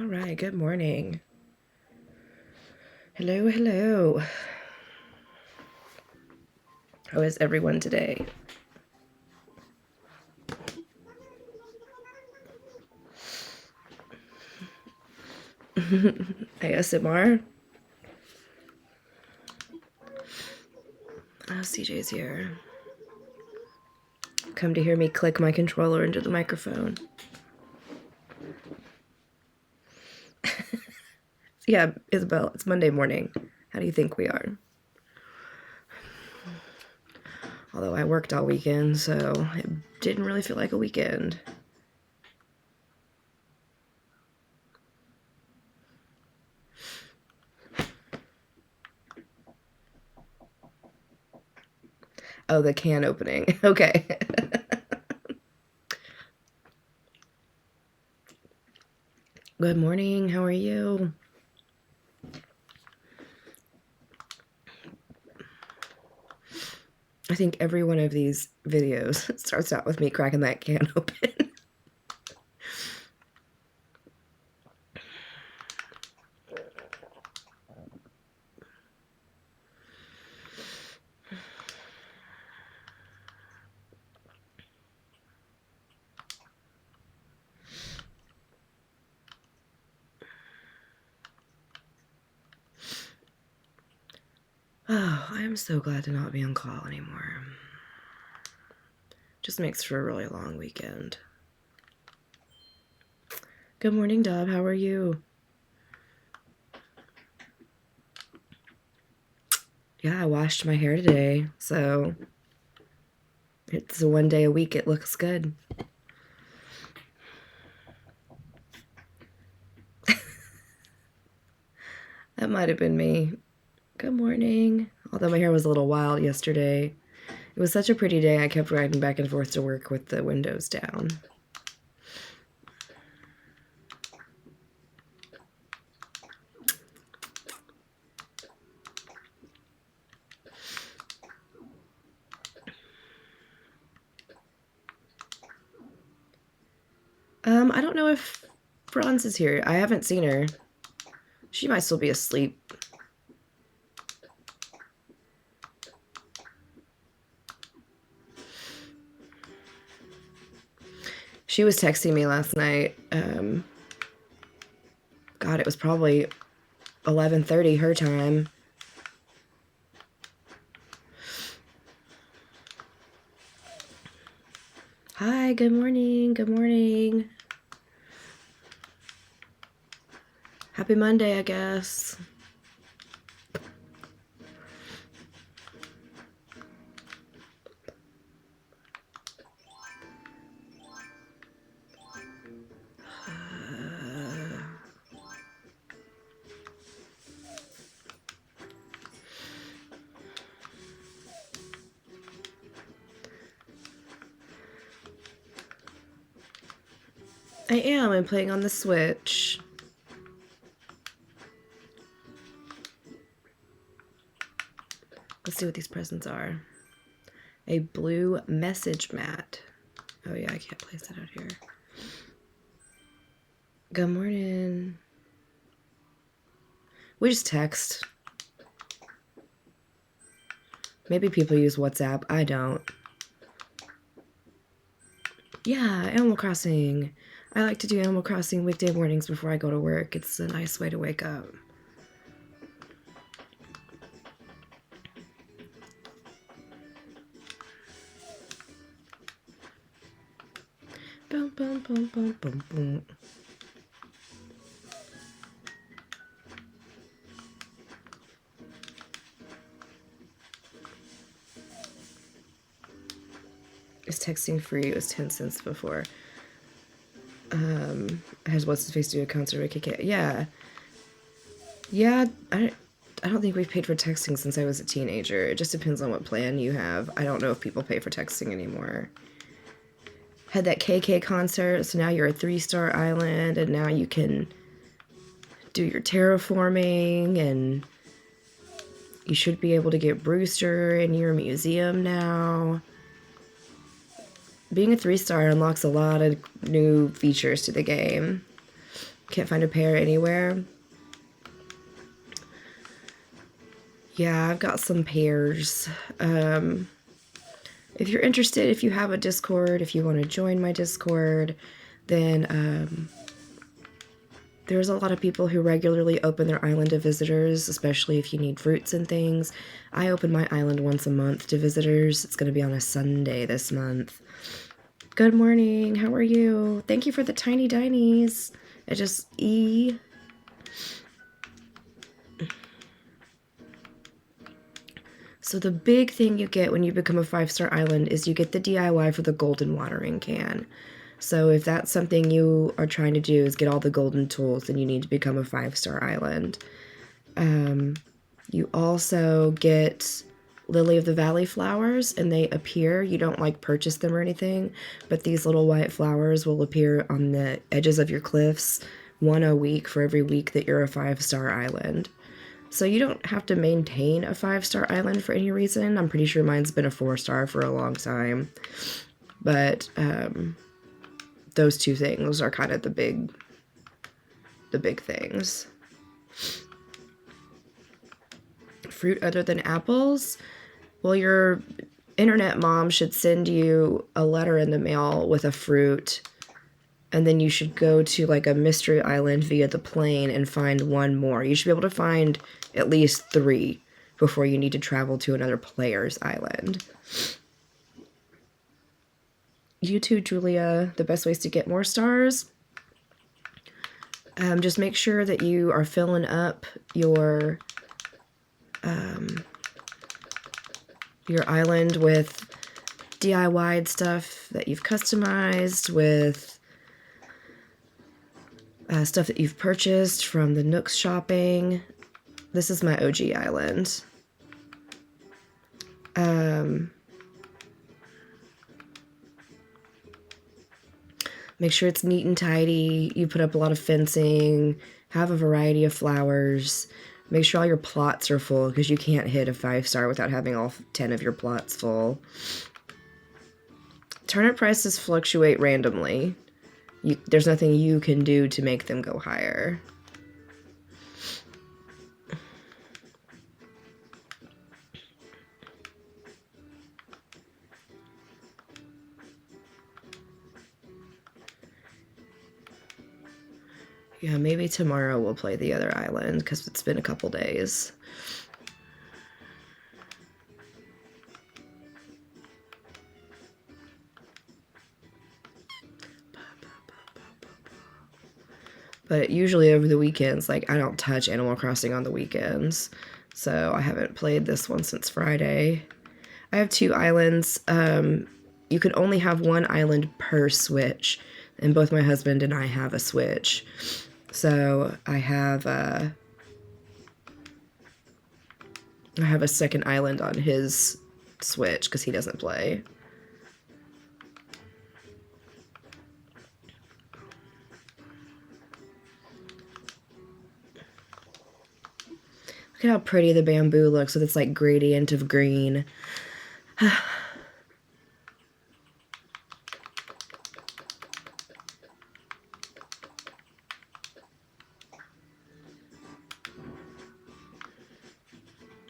All right, good morning. Hello, hello. How is everyone today? ASMR? Oh, CJ's here. Come to hear me click my controller into the microphone. Yeah, Isabel, it's Monday morning. How do you think we are? Although I worked all weekend, so it didn't really feel like a weekend. Oh, the can opening. Okay. Good morning. How are you? I think every one of these videos starts out with me cracking that can open. Oh, I am so glad to not be on call anymore. Just makes for a really long weekend. Good morning, Dub. How are you? Yeah, I washed my hair today, so it's one day a week. It looks good. That might have been me. Good morning. Although my hair was a little wild yesterday. It was such a pretty day, I kept riding back and forth to work with the windows down. I don't know if Bronze is here. I haven't seen her. She might still be asleep. She was texting me last night. God, it was probably 11:30 her time. Hi, good morning. Good morning. Happy Monday, I guess. I am. I'm playing on the Switch. Let's see what these presents are. A blue message mat. Oh yeah, I can't place that out here. Good morning. We just text. Maybe people use WhatsApp. I don't. Yeah, Animal Crossing. I like to do Animal Crossing weekday mornings before I go to work. It's a nice way to wake up. Boom, boom, boom, boom, boom, boom. Is texting free? It was 10 cents before. Has what's his face do a concert with KK? Yeah. Yeah, I don't think we've paid for texting since I was a teenager. It just depends on what plan you have. I don't know if people pay for texting anymore. Had that KK concert, so now you're a 3-star island, and now you can do your terraforming, and you should be able to get Brewster in your museum now. Being a 3-star unlocks a lot of new features to the game. Can't find a pair anywhere. Yeah, I've got some pairs. If you're interested, if you have a Discord, if you want to join my Discord, then there's a lot of people who regularly open their island to visitors, especially if you need fruits and things. I open my island once a month to visitors. It's going to be on a Sunday this month. Good morning. How are you? Thank you for the tiny dinies. It just So the big thing you get when you become a 5-star island is you get the DIY for the golden watering can. So if that's something you are trying to do is get all the golden tools, then you need to become a 5-star island. You also get Lily of the Valley flowers, and they appear. You don't like purchase them or anything, but these little white flowers will appear on the edges of your cliffs, one a week for every week that you're a 5-star island. So you don't have to maintain a 5-star island for any reason. I'm pretty sure mine's been a 4-star for a long time. But those two things are kind of the big things. Fruit other than apples? Well, your internet mom should send you a letter in the mail with a fruit, and then you should go to like a mystery island via the plane and find one more. You should be able to find at least 3 before you need to travel to another player's island. You too, Julia. The best ways to get more stars? Just make sure that you are filling up your island with DIY stuff that you've customized, with stuff that you've purchased from the Nooks shopping. This is my OG island. Make sure it's neat and tidy. You put up a lot of fencing, have a variety of flowers. Make sure all your plots are full, because you can't hit a 5-star without having all 10 of your plots full. Turnip prices fluctuate randomly. There's nothing you can do to make them go higher. Yeah, maybe tomorrow we'll play the other island, because it's been a couple days. But usually over the weekends, like, I don't touch Animal Crossing on the weekends. So I haven't played this one since Friday. I have 2 islands. You can only have 1 island per Switch. And both my husband and I have a Switch. So I have a second island on his Switch because he doesn't play. Look at how pretty the bamboo looks with its like gradient of green.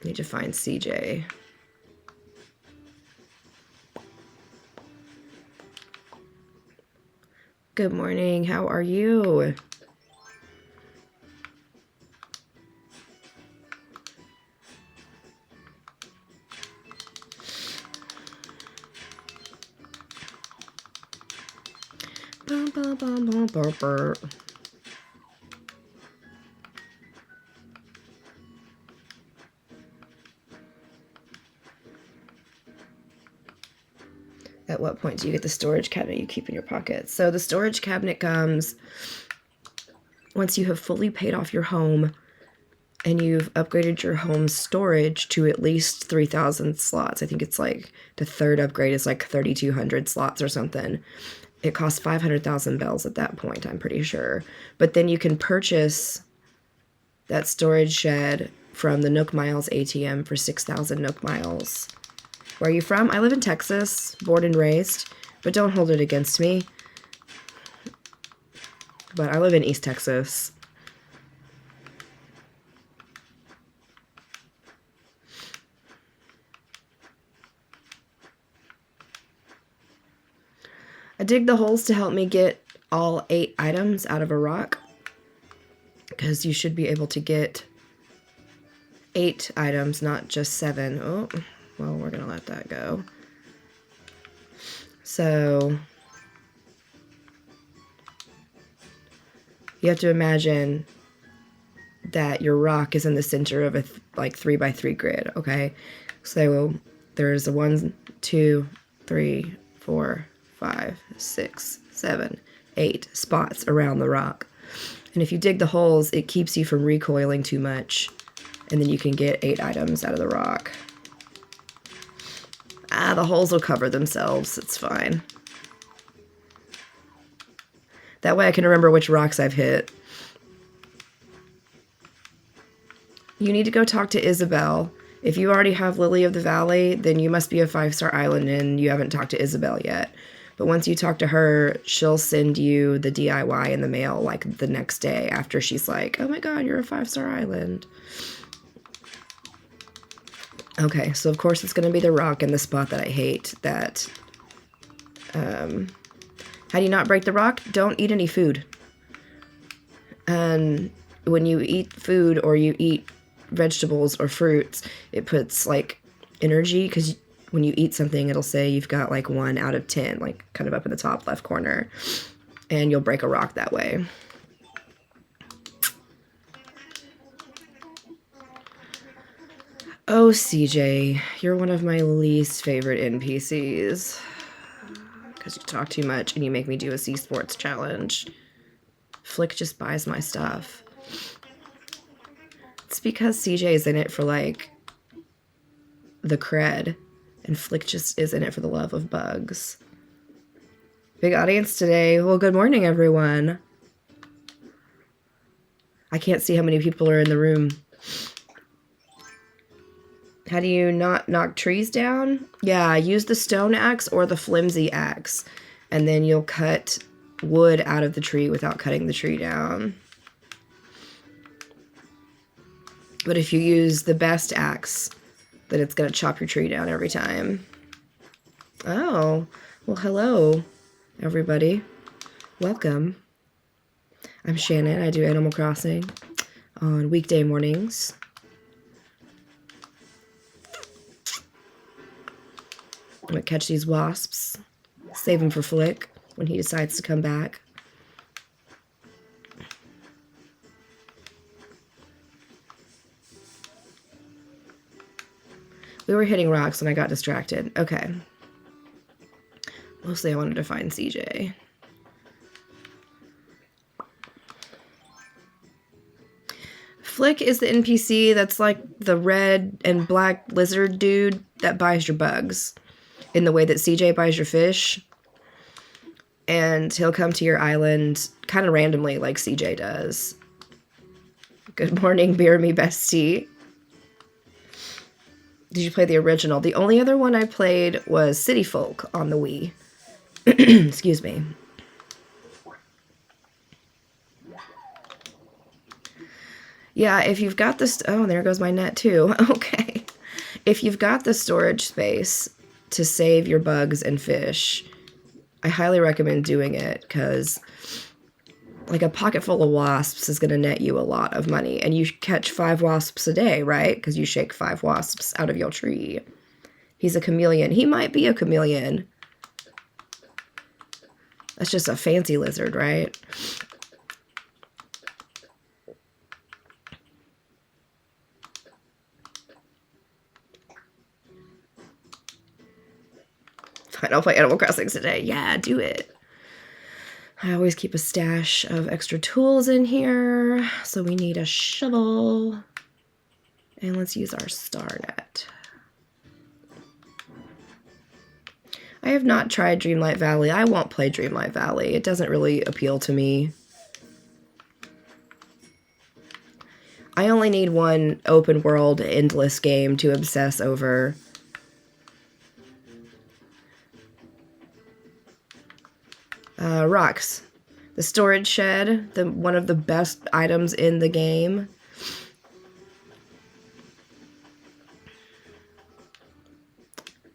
Need to find CJ. Good morning. How are you? Bum, bum, bum, bum, bum, bum. At what point do you get the storage cabinet you keep in your pocket? So the storage cabinet comes once you have fully paid off your home and you've upgraded your home's storage to at least 3,000 slots. I think it's like the third upgrade is like 3,200 slots or something. It costs 500,000 bells at that point, I'm pretty sure. But then you can purchase that storage shed from the Nook Miles ATM for 6,000 Nook Miles. Where are you from? I live in Texas, born and raised, but don't hold it against me. But I live in East Texas. I dig the holes to help me get all 8 items out of a rock, because you should be able to get 8 items, not just 7. Oh, well, we're gonna let that go. So you have to imagine that your rock is in the center of a like 3x3 grid, okay? So there's a 1, 2, 3, 4, 5, 6, 7, 8 spots around the rock. And if you dig the holes, it keeps you from recoiling too much, and then you can get 8 items out of the rock. Ah, the holes will cover themselves. It's fine. That way I can remember which rocks I've hit. You need to go talk to Isabel. If you already have Lily of the Valley, then you must be a 5-star island and you haven't talked to Isabel yet. But once you talk to her, she'll send you the DIY in the mail like the next day after she's like, oh my god, you're a 5-star island. Okay, so of course it's going to be the rock in the spot that I hate. That, how do you not break the rock? Don't eat any food. And when you eat food or you eat vegetables or fruits, it puts like energy, because when you eat something, it'll say you've got like 1 out of 10, like kind of up in the top left corner, and you'll break a rock that way. Oh, CJ, you're one of my least favorite NPCs, because you talk too much and you make me do a Sea Sports challenge. Flick just buys my stuff. It's because CJ is in it for like the cred, and Flick just is in it for the love of bugs. Big audience today. Well, good morning, everyone. I can't see how many people are in the room. How do you not knock trees down? Yeah, use the stone axe or the flimsy axe, and then you'll cut wood out of the tree without cutting the tree down. But if you use the best axe, then it's going to chop your tree down every time. Oh, well, hello, everybody. Welcome. I'm Shannon. I do Animal Crossing on weekday mornings. I'm going to catch these wasps, save them for Flick when he decides to come back. We were hitting rocks and I got distracted. Okay. Mostly I wanted to find CJ. Flick is the NPC that's like the red and black lizard dude that buys your bugs, in the way that CJ buys your fish. And he'll come to your island kind of randomly like CJ does. Good morning, Beer Me Bestie. Did you play the original? The only other one I played was City Folk on the Wii. Excuse me. Yeah, if you've got this... Oh, there goes my net too. Okay. If you've got the storage space to save your bugs and fish, I highly recommend doing it, because like a pocket full of wasps is going to net you a lot of money. And you catch 5 wasps a day, right? Because you shake 5 wasps out of your tree. He's a chameleon. He might be a chameleon. That's just a fancy lizard, right? Fine, I'll play Animal Crossing today. Yeah, do it. I always keep a stash of extra tools in here. So we need a shovel. And let's use our star net. I have not tried Dreamlight Valley. I won't play Dreamlight Valley. It doesn't really appeal to me. I only need one open world, endless game to obsess over. Rocks. The storage shed, one of the best items in the game.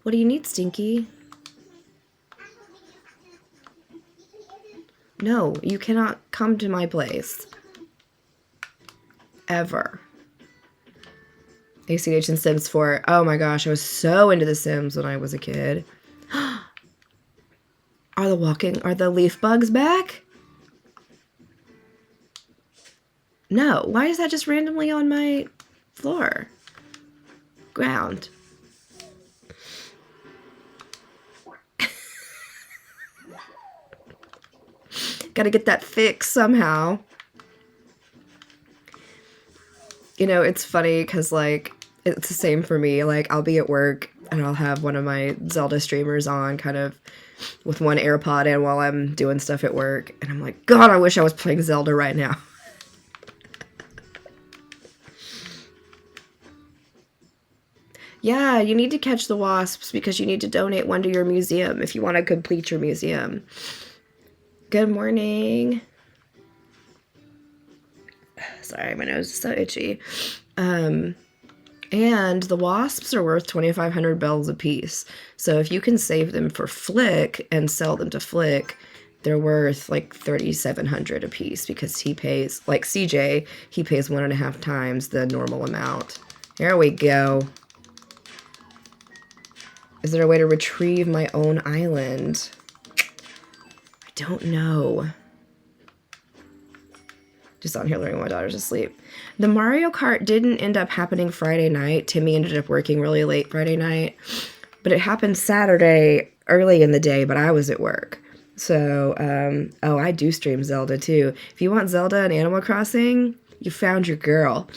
What do you need, Stinky? No, you cannot come to my place. Ever. ACH and Sims 4. Oh my gosh, I was so into The Sims when I was a kid. Are the leaf bugs back? No, why is that just randomly on my floor? Ground. Gotta get that fixed somehow. You know, it's funny because, like, it's the same for me. Like, I'll be at work and I'll have one of my Zelda streamers on kind of with one AirPod in while I'm doing stuff at work. And I'm like, God, I wish I was playing Zelda right now. Yeah, you need to catch the wasps because you need to donate one to your museum if you want to complete your museum. Good morning. Sorry, my nose is so itchy. And the wasps are worth 2,500 bells a piece. So if you can save them for Flick and sell them to Flick, they're worth like 3,700 a piece because he pays, like CJ, he pays 1.5 times the normal amount. There we go. Is there a way to retrieve my own island? I don't know. Just on here learning my daughter's asleep. The Mario Kart didn't end up happening Friday night. Timmy ended up working really late Friday night. But it happened Saturday early in the day, but I was at work. So, oh, I do stream Zelda too. If you want Zelda and Animal Crossing, you found your girl.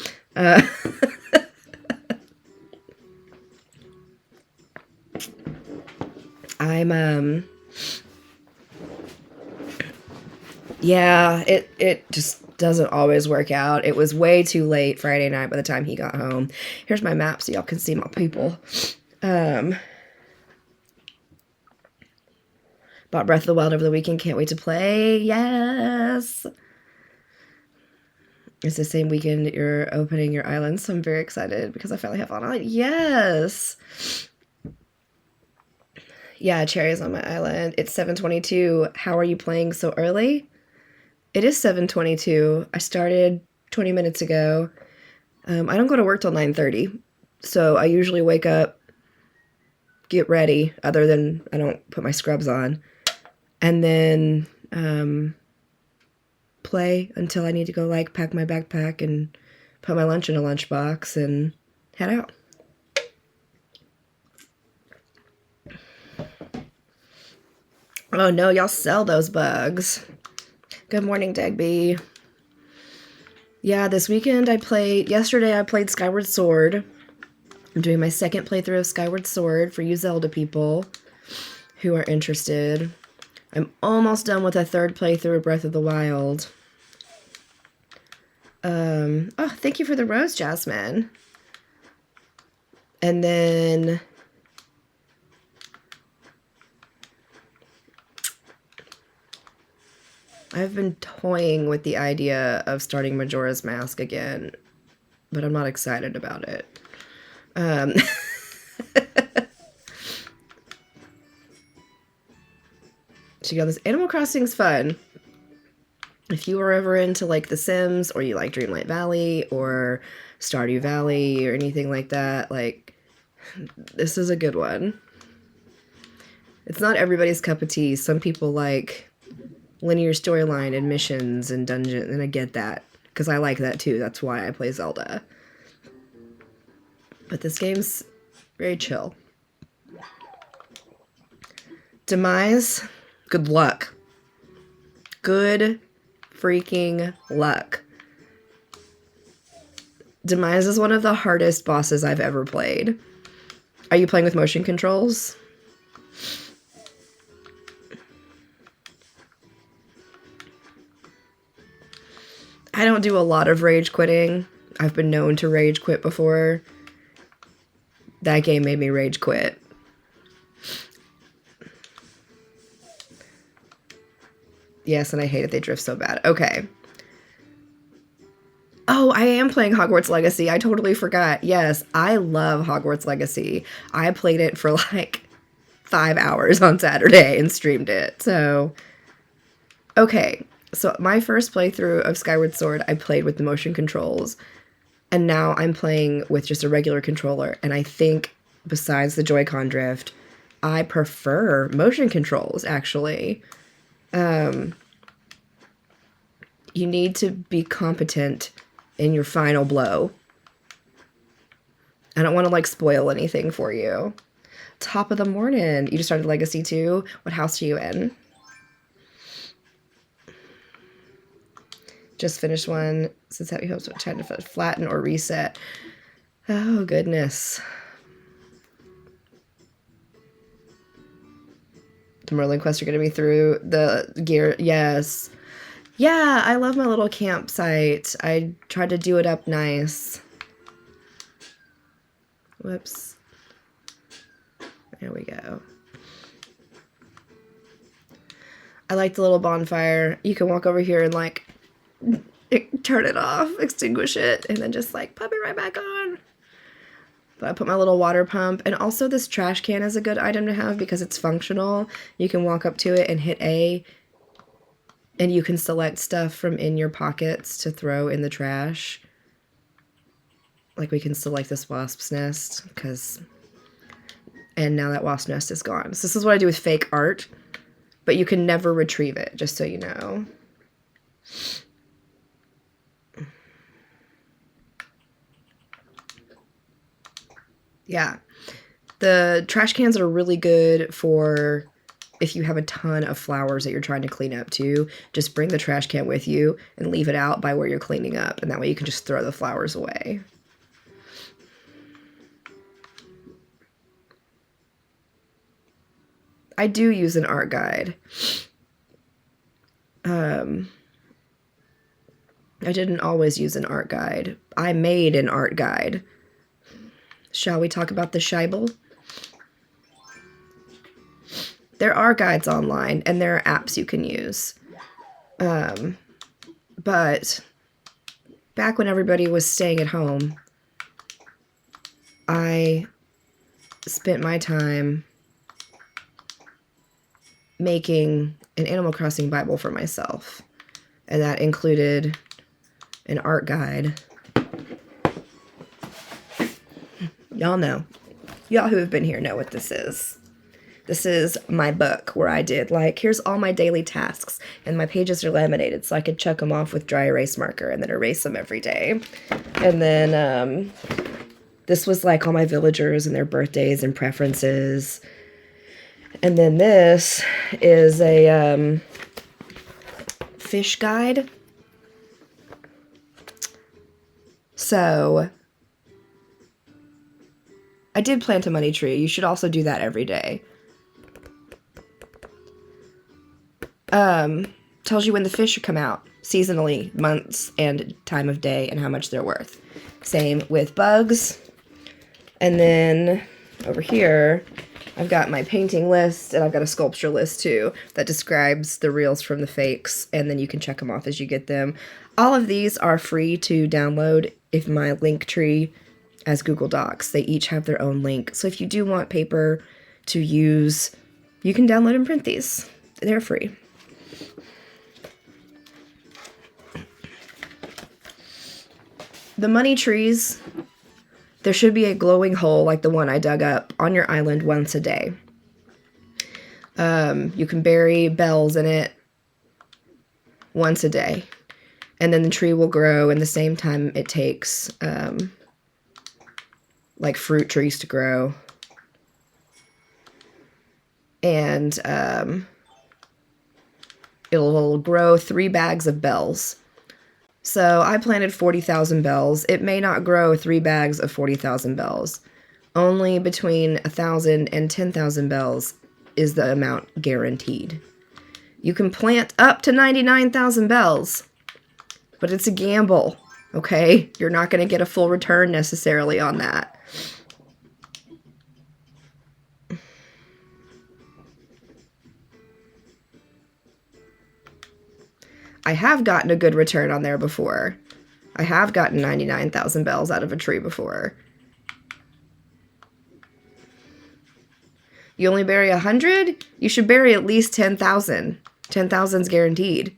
Yeah, it just doesn't always work out. It was way too late Friday night by the time he got home. Here's my map so y'all can see my people. Bought Breath of the Wild over the weekend. Can't wait to play. Yes. It's the same weekend you're opening your island, so I'm very excited because I finally have an island. Yes. Yeah, cherries on my island. It's 7:22. How are you playing so early? It is 7:22. I started 20 minutes ago. I don't go to work till 9:30, so I usually wake up, get ready, other than I don't put my scrubs on, and then play until I need to go, like, pack my backpack and put my lunch in a lunchbox and head out. Oh no, y'all sell those bugs. Good morning, Dagby. Yeah, this weekend yesterday I played Skyward Sword. I'm doing my second playthrough of Skyward Sword for you Zelda people who are interested. I'm almost done with a third playthrough of Breath of the Wild. Oh, thank you for the rose, Jasmine. And then I've been toying with the idea of starting Majora's Mask again, but I'm not excited about it. So you got this. Animal Crossing's fun. If you were ever into, like, The Sims, or you like Dreamlight Valley, or Stardew Valley, or anything like that, like, this is a good one. It's not everybody's cup of tea. Some people like linear storyline and missions and dungeons, and I get that, because I like that too. That's why I play Zelda. But this game's very chill. Demise, good luck. Good freaking luck. Demise is one of the hardest bosses I've ever played. Are you playing with motion controls? I don't do a lot of rage quitting. I've been known to rage quit before. That game made me rage quit. Yes, and I hate it. They drift so bad. Okay. Oh, I am playing Hogwarts Legacy. I totally forgot. Yes, I love Hogwarts Legacy. I played it for like 5 hours on Saturday and streamed it. So, okay. So my first playthrough of Skyward Sword, I played with the motion controls. And now I'm playing with just a regular controller. And I think, besides the Joy-Con drift, I prefer motion controls, actually. You need to be competent in your final blow. I don't want to, like, spoil anything for you. Top of the morning. You just started Legacy 2? What house are you in? Just finished one. Since Happy Hopes, trying to flatten or reset. Oh, goodness. The Merlin quests are going to be through the gear. Yes. Yeah, I love my little campsite. I tried to do it up nice. Whoops. There we go. I like the little bonfire. You can walk over here and, like, turn it off, extinguish it, and then just, like, pop it right back on. But I put my little water pump. And also this trash can is a good item to have because it's functional. You can walk up to it and hit A, and you can select stuff from in your pockets to throw in the trash. Like, we can select this wasp's nest, and now that wasp nest is gone. So this is what I do with fake art, but you can never retrieve it, just so you know. Yeah. The trash cans are really good for if you have a ton of flowers that you're trying to clean up too. Just bring the trash can with you and leave it out by where you're cleaning up, and that way you can just throw the flowers away. I do use an art guide. I didn't always use an art guide. I made an art guide. Shall we talk about the Scheibel? There are guides online, and there are apps you can use. But back when everybody was staying at home, I spent my time making an Animal Crossing Bible for myself. And that included an art guide. Y'all know. Y'all who have been here know what this is. This is my book where I did, like, here's all my daily tasks. And my pages are laminated so I could check them off with dry erase marker and then erase them every day. And then this was, like, all my villagers and their birthdays and preferences. And then this is a fish guide. So I did plant a money tree. You should also do that every day. Tells you when the fish come out, seasonally, months, and time of day, and how much they're worth. Same with bugs. And then over here, I've got my painting list, and I've got a sculpture list too that describes the reals from the fakes, and then you can check them off as you get them. All of these are free to download if my link tree as Google Docs. They each have their own link. So if you do want paper to use, you can download and print these. They're free. The money trees, there should be a glowing hole like the one I dug up on your island once a day. You can bury bells in it once a day. And then the tree will grow in the same time it takes, like fruit trees to grow. And it'll grow 3 bags of bells. So I planted 40,000 bells. It may not grow 3 bags of 40,000 bells. Only between 1,000 and 10,000 bells is the amount guaranteed. You can plant up to 99,000 bells, but it's a gamble, okay? You're not going to get a full return necessarily on that. I have gotten a good return on there before. I have gotten 99,000 bells out of a tree before. You only bury 100? You should bury at least 10,000. 10,000's guaranteed.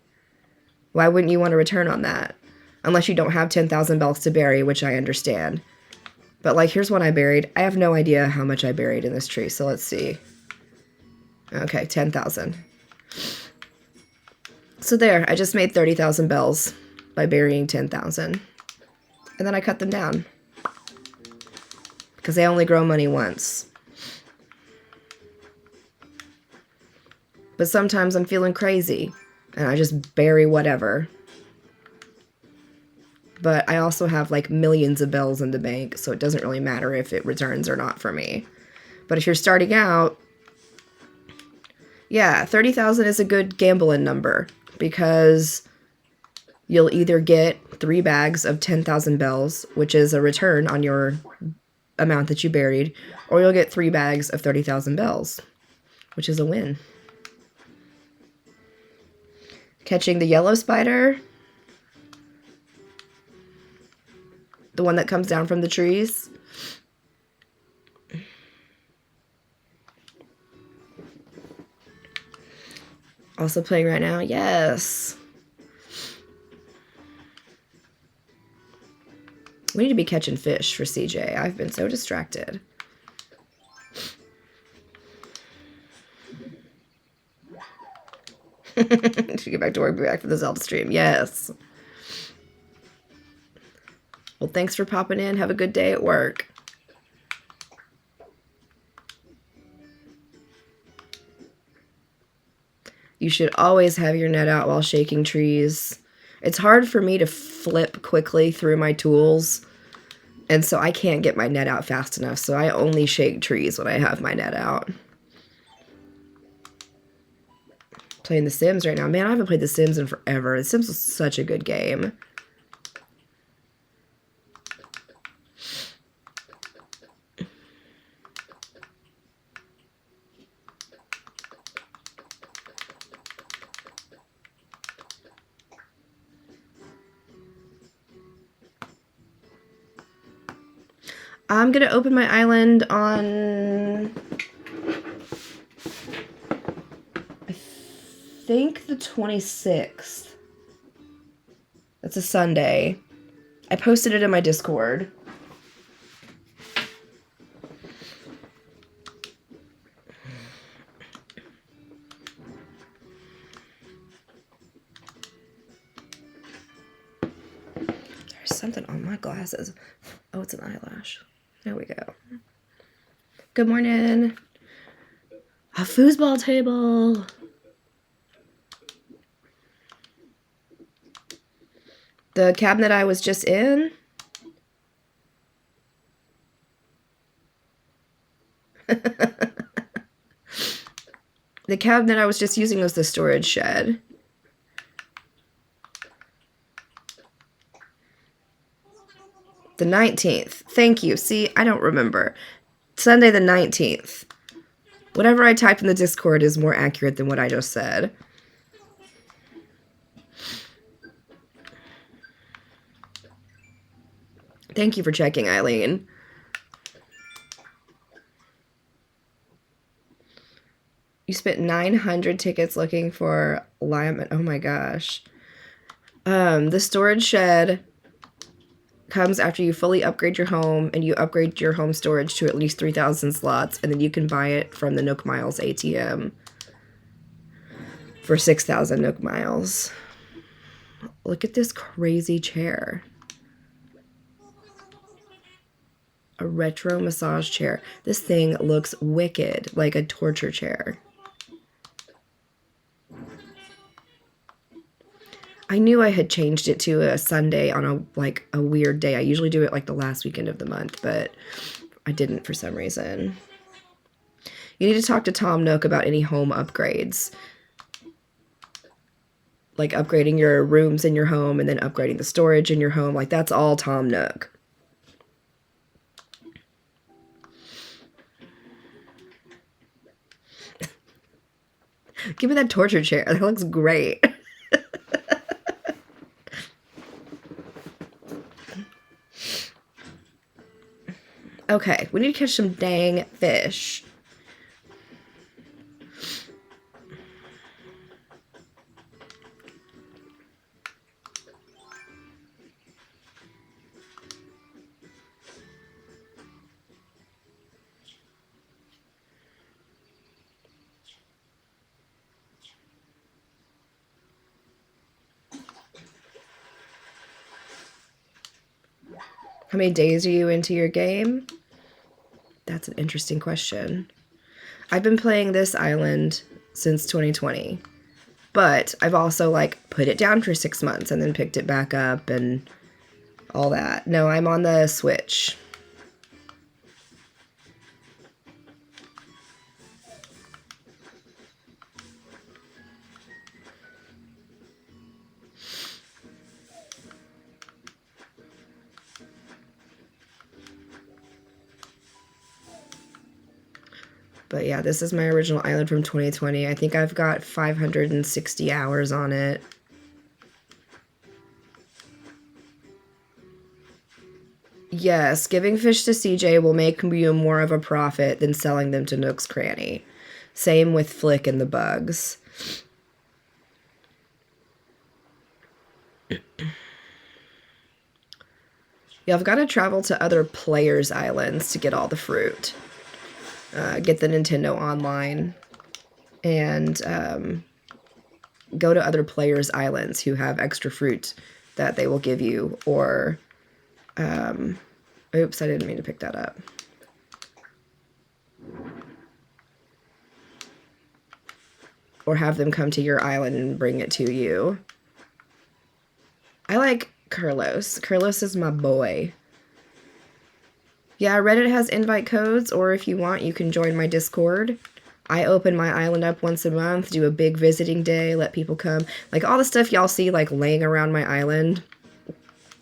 Why wouldn't you want a return on that? Unless you don't have 10,000 bells to bury, which I understand. But, like, here's one I buried. I have no idea how much I buried in this tree, so let's see. Okay, 10,000. So there, I just made 30,000 bells by burying 10,000. And then I cut them down. Because they only grow money once. But sometimes I'm feeling crazy, and I just bury whatever. But I also have, like, millions of bells in the bank, so it doesn't really matter if it returns or not for me. But if you're starting out, yeah, 30,000 is a good gambling number, because you'll either get 3 bags of 10,000 bells, which is a return on your amount that you buried, or you'll get 3 bags of 30,000 bells, which is a win. Catching the yellow spider. The one that comes down from the trees. Also playing right now. Yes. We need to be catching fish for CJ. I've been so distracted. Should get back to work, be back for the Zelda stream. Yes. Well, thanks for popping in. Have a good day at work. You should always have your net out while shaking trees. It's hard for me to flip quickly through my tools, and so I can't get my net out fast enough, so I only shake trees when I have my net out. Playing The Sims right now. Man, I haven't played The Sims in forever. The Sims was such a good game. I'm going to open my island on, I think, the 26th. That's a Sunday. I posted it in my Discord. There's something on my glasses. Oh, it's an eyelash. There we go. Good morning. A foosball table. The cabinet I was just in. The cabinet I was just using was the storage shed. The 19th. Thank you. See, I don't remember. Sunday the 19th. Whatever I typed in the Discord is more accurate than what I just said. Thank you for checking, Eileen. You spent 900 tickets looking for Lyman. Oh my gosh. The storage shed comes after you fully upgrade your home, and you upgrade your home storage to at least 3,000 slots, and then you can buy it from the Nook Miles ATM for 6,000 Nook Miles. Look at this crazy chair. A retro massage chair. This thing looks wicked, like a torture chair. I knew I had changed it to a Sunday on a weird day. I usually do it like the last weekend of the month, but I didn't for some reason. You need to talk to Tom Nook about any home upgrades. Like upgrading your rooms in your home and then upgrading the storage in your home. Like, that's all Tom Nook. Give me that torture chair. That looks great. Okay, we need to catch some dang fish. How many days are you into your game? That's an interesting question. I've been playing this island since 2020, but I've also like put it down for 6 months and then picked it back up and all that. No, I'm on the Switch. But yeah, this is my original island from 2020. I think I've got 560 hours on it. Yes, giving fish to CJ will make you more of a profit than selling them to Nook's Cranny. Same with Flick and the bugs. Yeah, I've got to travel to other players' islands to get all the fruit. Get the Nintendo Online and go to other players' islands who have extra fruit that they will give you, or oops, I didn't mean to pick that up. Or have them come to your island and bring it to you. I like Carlos. Carlos is my boy. Yeah, Reddit has invite codes, or if you want, you can join my Discord. I open my island up once a month, do a big visiting day, let people come. Like, all the stuff y'all see, like, laying around my island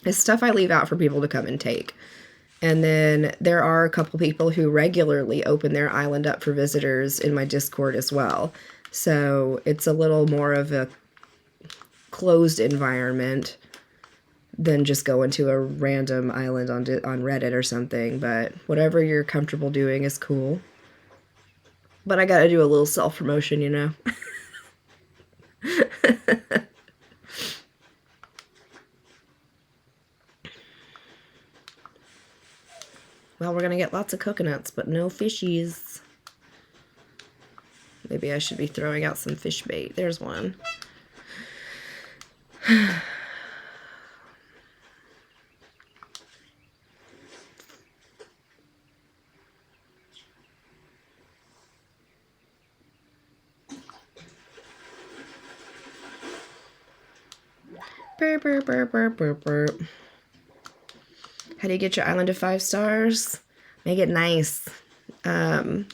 is stuff I leave out for people to come and take. And then there are a couple people who regularly open their island up for visitors in my Discord as well. So it's a little more of a closed environment than just going to a random island on Reddit or something. But whatever you're comfortable doing is cool. But I gotta do a little self-promotion, you know? Well, we're gonna get lots of coconuts, but no fishies. Maybe I should be throwing out some fish bait. There's one. Burp, burp, burp, burp, burp, burp. How do you get your island to 5 stars? Make it nice. You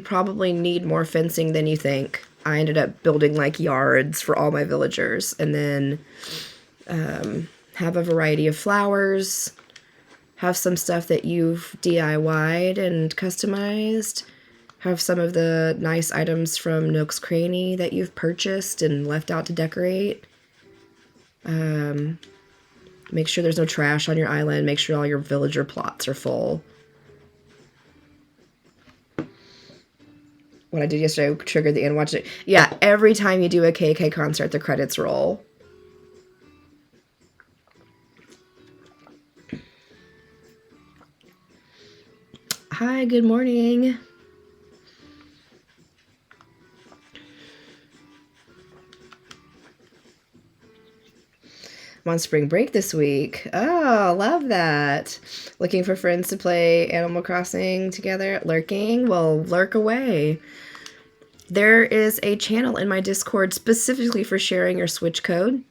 probably need more fencing than you think. I ended up building like yards for all my villagers, and then have a variety of flowers, have some stuff that you've DIY'd and customized, have some of the nice items from Nook's Cranny that you've purchased and left out to decorate. Make sure there's no trash on your island. Make sure all your villager plots are full. What I did yesterday triggered the end watch it. Yeah, every time you do a KK concert, the credits roll. Hi, good morning. I'm on spring break this week. Oh, love that. Looking for friends to play Animal Crossing together? Lurking? Well, lurk away. There is a channel in my Discord specifically for sharing your Switch code.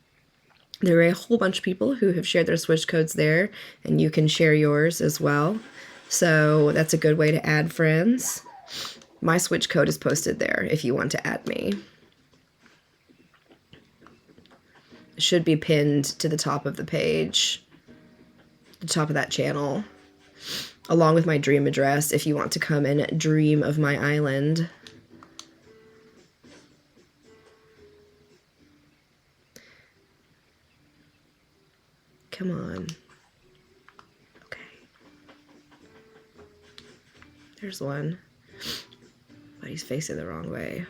There are a whole bunch of people who have shared their Switch codes there, and you can share yours as well. So that's a good way to add friends. My Switch code is posted there if you want to add me. It should be pinned to the top of the page, the top of that channel, along with my dream address if you want to come and dream of my island. Come on. Okay. There's one. But he's facing the wrong way.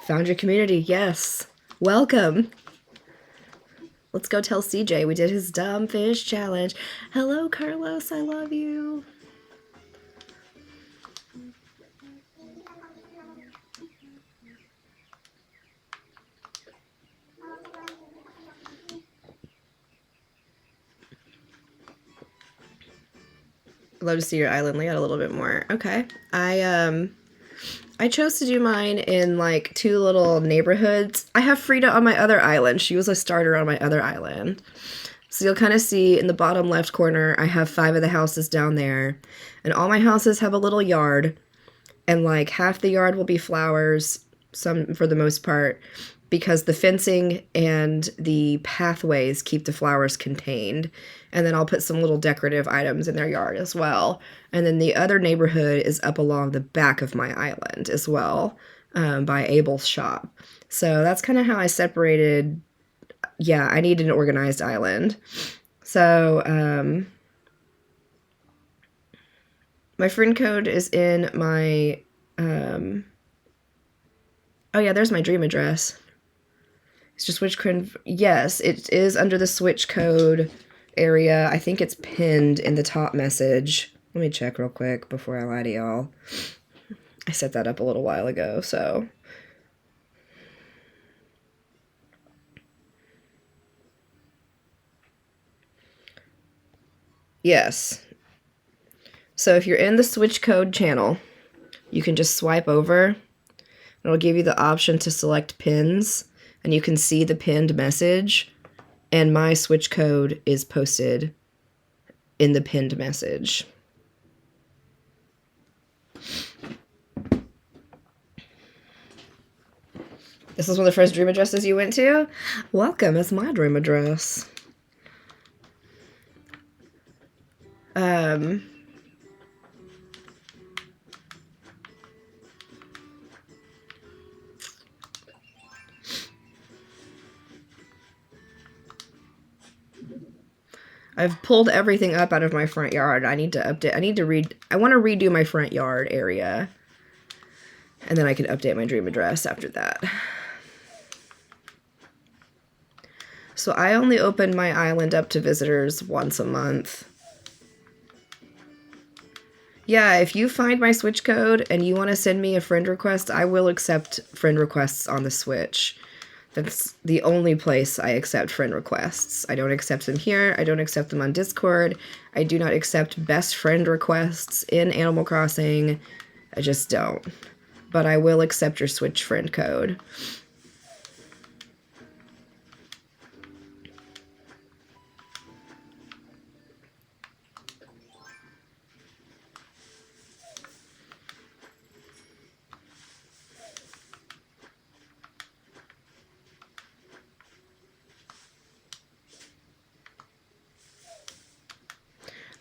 Found your community, yes. Welcome. Let's go tell CJ we did his dumb fish challenge. Hello, Carlos, I love you. I'd love to see your island layout a little bit more. Okay. I chose to do mine in like 2 little neighborhoods. I have Frida on my other island. She was a starter on my other island. So you'll kind of see in the bottom left corner, I have 5 of the houses down there. And all my houses have a little yard. And like half the yard will be flowers, some for the most part, because the fencing and the pathways keep the flowers contained. And then I'll put some little decorative items in their yard as well. And then the other neighborhood is up along the back of my island as well, by Abel's shop. So that's kind of how I separated. Yeah, I need an organized island. So my friend code is in my, oh yeah, there's my dream address. It's just which friend, yes, it is under the switch code area. I think it's pinned in the top message. Let me check real quick before I lie to y'all. I set that up a little while ago, so. Yes. So if you're in the switch code channel, you can just swipe over. It'll give you the option to select pins, and you can see the pinned message. And my switch code is posted in the pinned message. This is one of the first dream addresses you went to? Welcome, it's my dream address. I've pulled everything up out of my front yard. I need to update. I want to redo my front yard area. And then I can update my dream address after that. So I only open my island up to visitors once a month. Yeah, if you find my Switch code and you want to send me a friend request, I will accept friend requests on the Switch. That's the only place I accept friend requests. I don't accept them here. I don't accept them on Discord. I do not accept best friend requests in Animal Crossing. I just don't. But I will accept your Switch friend code.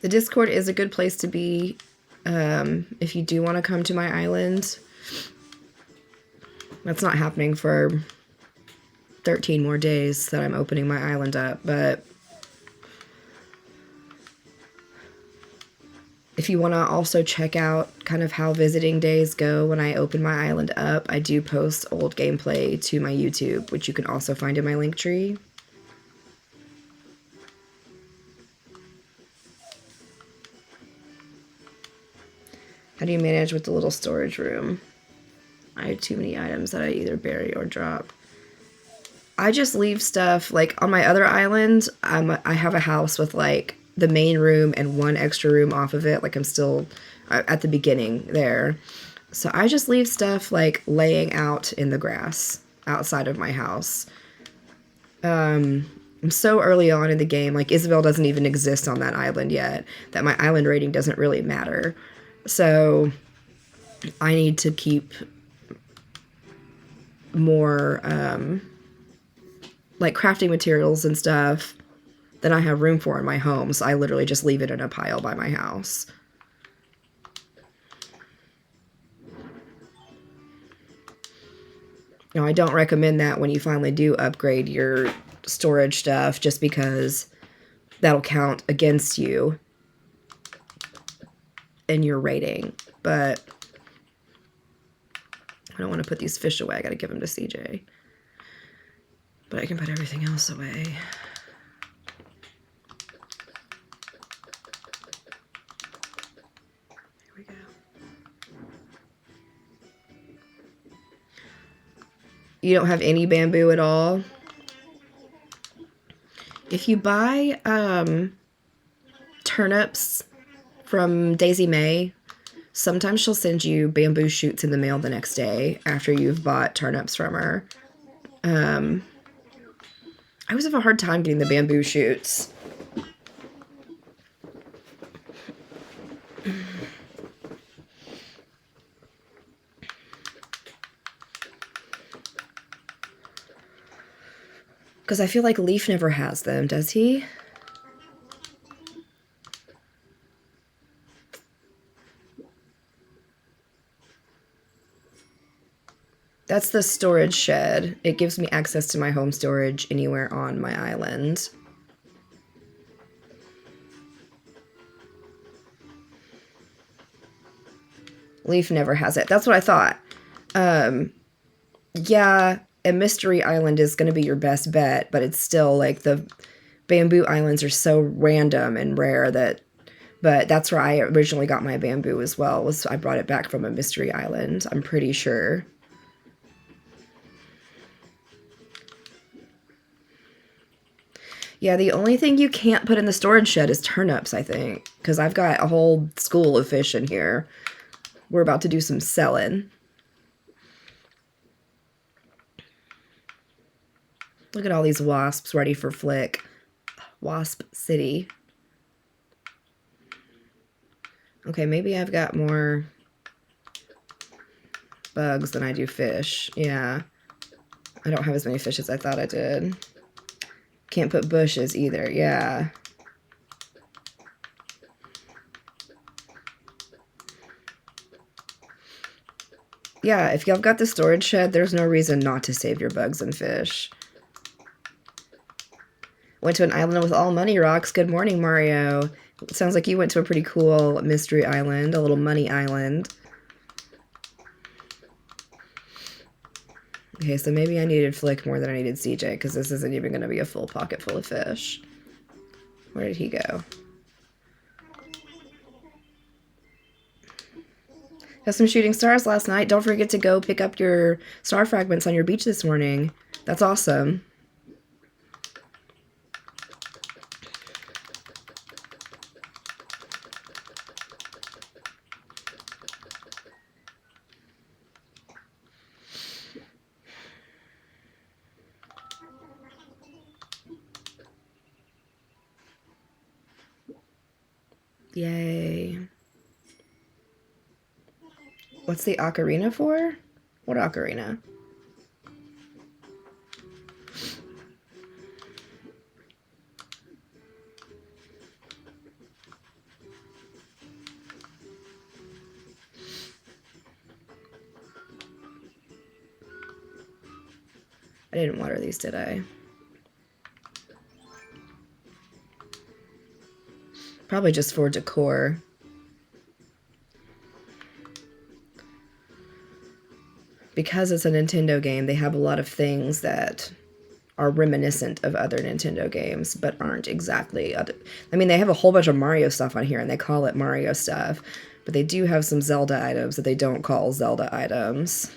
The Discord is a good place to be if you do want to come to my island. That's not happening for 13 more days that I'm opening my island up, but if you want to also check out kind of how visiting days go when I open my island up, I do post old gameplay to my YouTube, which you can also find in my link tree. How do you manage with the little storage room? I have too many items that I either bury or drop. I just leave stuff, like on my other island, I have a house with like the main room and one extra room off of it. Like I'm still at the beginning there. So I just leave stuff like laying out in the grass outside of my house. I'm so early on in the game, like Isabel doesn't even exist on that island yet, that my island rating doesn't really matter. So I need to keep more like crafting materials and stuff than I have room for in my home, so I literally just leave it in a pile by my house. Now, I don't recommend that when you finally do upgrade your storage stuff, just because that'll count against you in your rating. But I don't want to put these fish away. I got to give them to CJ. But I can put everything else away. Here we go. You don't have any bamboo at all? If you buy turnips from Daisy May, sometimes she'll send you bamboo shoots in the mail the next day after you've bought turnips from her. I always have a hard time getting the bamboo shoots. Because I feel like Leaf never has them, does he? That's the storage shed. It gives me access to my home storage anywhere on my island. Leaf never has it. That's what I thought. Yeah, a Mystery Island is going to be your best bet, but it's still like the bamboo islands are so random and rare that, but that's where I originally got my bamboo as well, was I brought it back from a Mystery Island, I'm pretty sure. Yeah, the only thing you can't put in the storage shed is turnips, I think, because I've got a whole school of fish in here. We're about to do some selling. Look at all these wasps ready for Flick. Wasp City. Okay, maybe I've got more bugs than I do fish. Yeah. I don't have as many fish as I thought I did. Can't put bushes either. Yeah. Yeah, if y'all got the storage shed, there's no reason not to save your bugs and fish. Went to an island with all money rocks. Good morning, Mario. It sounds like you went to a pretty cool mystery island, a little money island. Okay, so maybe I needed Flick more than I needed CJ, because this isn't even going to be a full pocket full of fish. Where did he go? Got some shooting stars last night. Don't forget to go pick up your star fragments on your beach this morning. That's awesome. Yay. What's the ocarina for? What ocarina? I didn't water these, did I? Probably just for decor. Because it's a Nintendo game, they have a lot of things that are reminiscent of other Nintendo games, but aren't exactly other. I mean, they have a whole bunch of Mario stuff on here, and they call it Mario stuff, but they do have some Zelda items that they don't call Zelda items.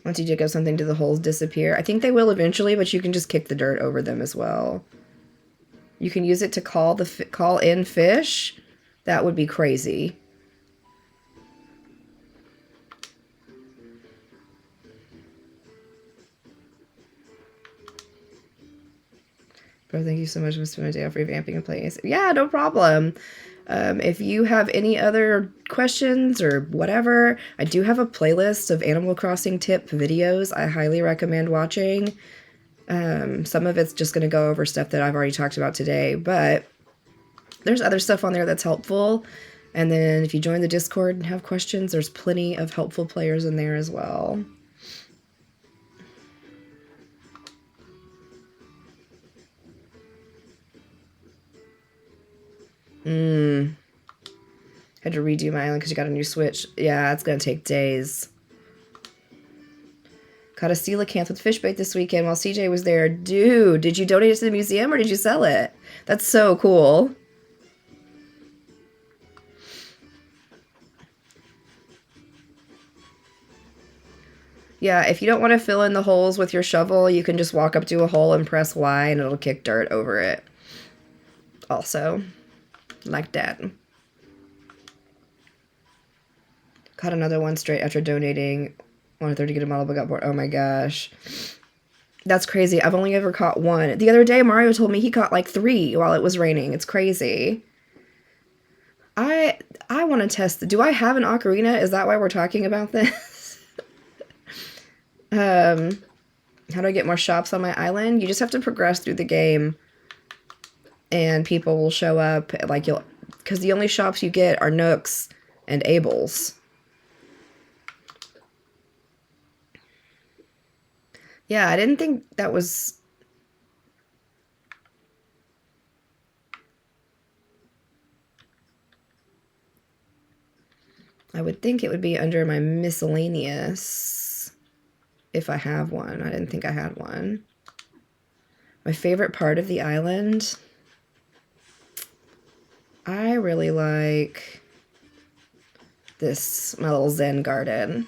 Once you dig up something, do the holes disappear? I think they will eventually, but you can just kick the dirt over them as well. You can use it to call in fish. That would be crazy. Bro, thank you so much for spending a day off revamping and playing. Yeah, no problem. If you have any other questions or whatever, I do have a playlist of Animal Crossing tip videos I highly recommend watching. Some of it's just going to go over stuff that I've already talked about today, but there's other stuff on there that's helpful. And then if you join the Discord and have questions, there's plenty of helpful players in there as well. Had to redo my island because you got a new Switch. Yeah, it's going to take days. Caught a coelacanth with fish bait this weekend while CJ was there. Dude, did you donate it to the museum or did you sell it? That's so cool. Yeah, if you don't want to fill in the holes with your shovel, you can just walk up to a hole and press Y and it'll kick dirt over it. Also, like that. Caught another one straight after donating 130 to get a model but got bored. Oh my gosh. That's crazy. I've only ever caught one. The other day, Mario told me he caught like 3 while it was raining. It's crazy. I want to test. Do I have an ocarina? Is that why we're talking about this? How do I get more shops on my island? You just have to progress through the game, and people will show up. Like because the only shops you get are Nooks and Abel's. Yeah, I didn't think that was... I would think it would be under my miscellaneous, if I have one. I didn't think I had one. My favorite part of the island? I really like this, my little Zen garden.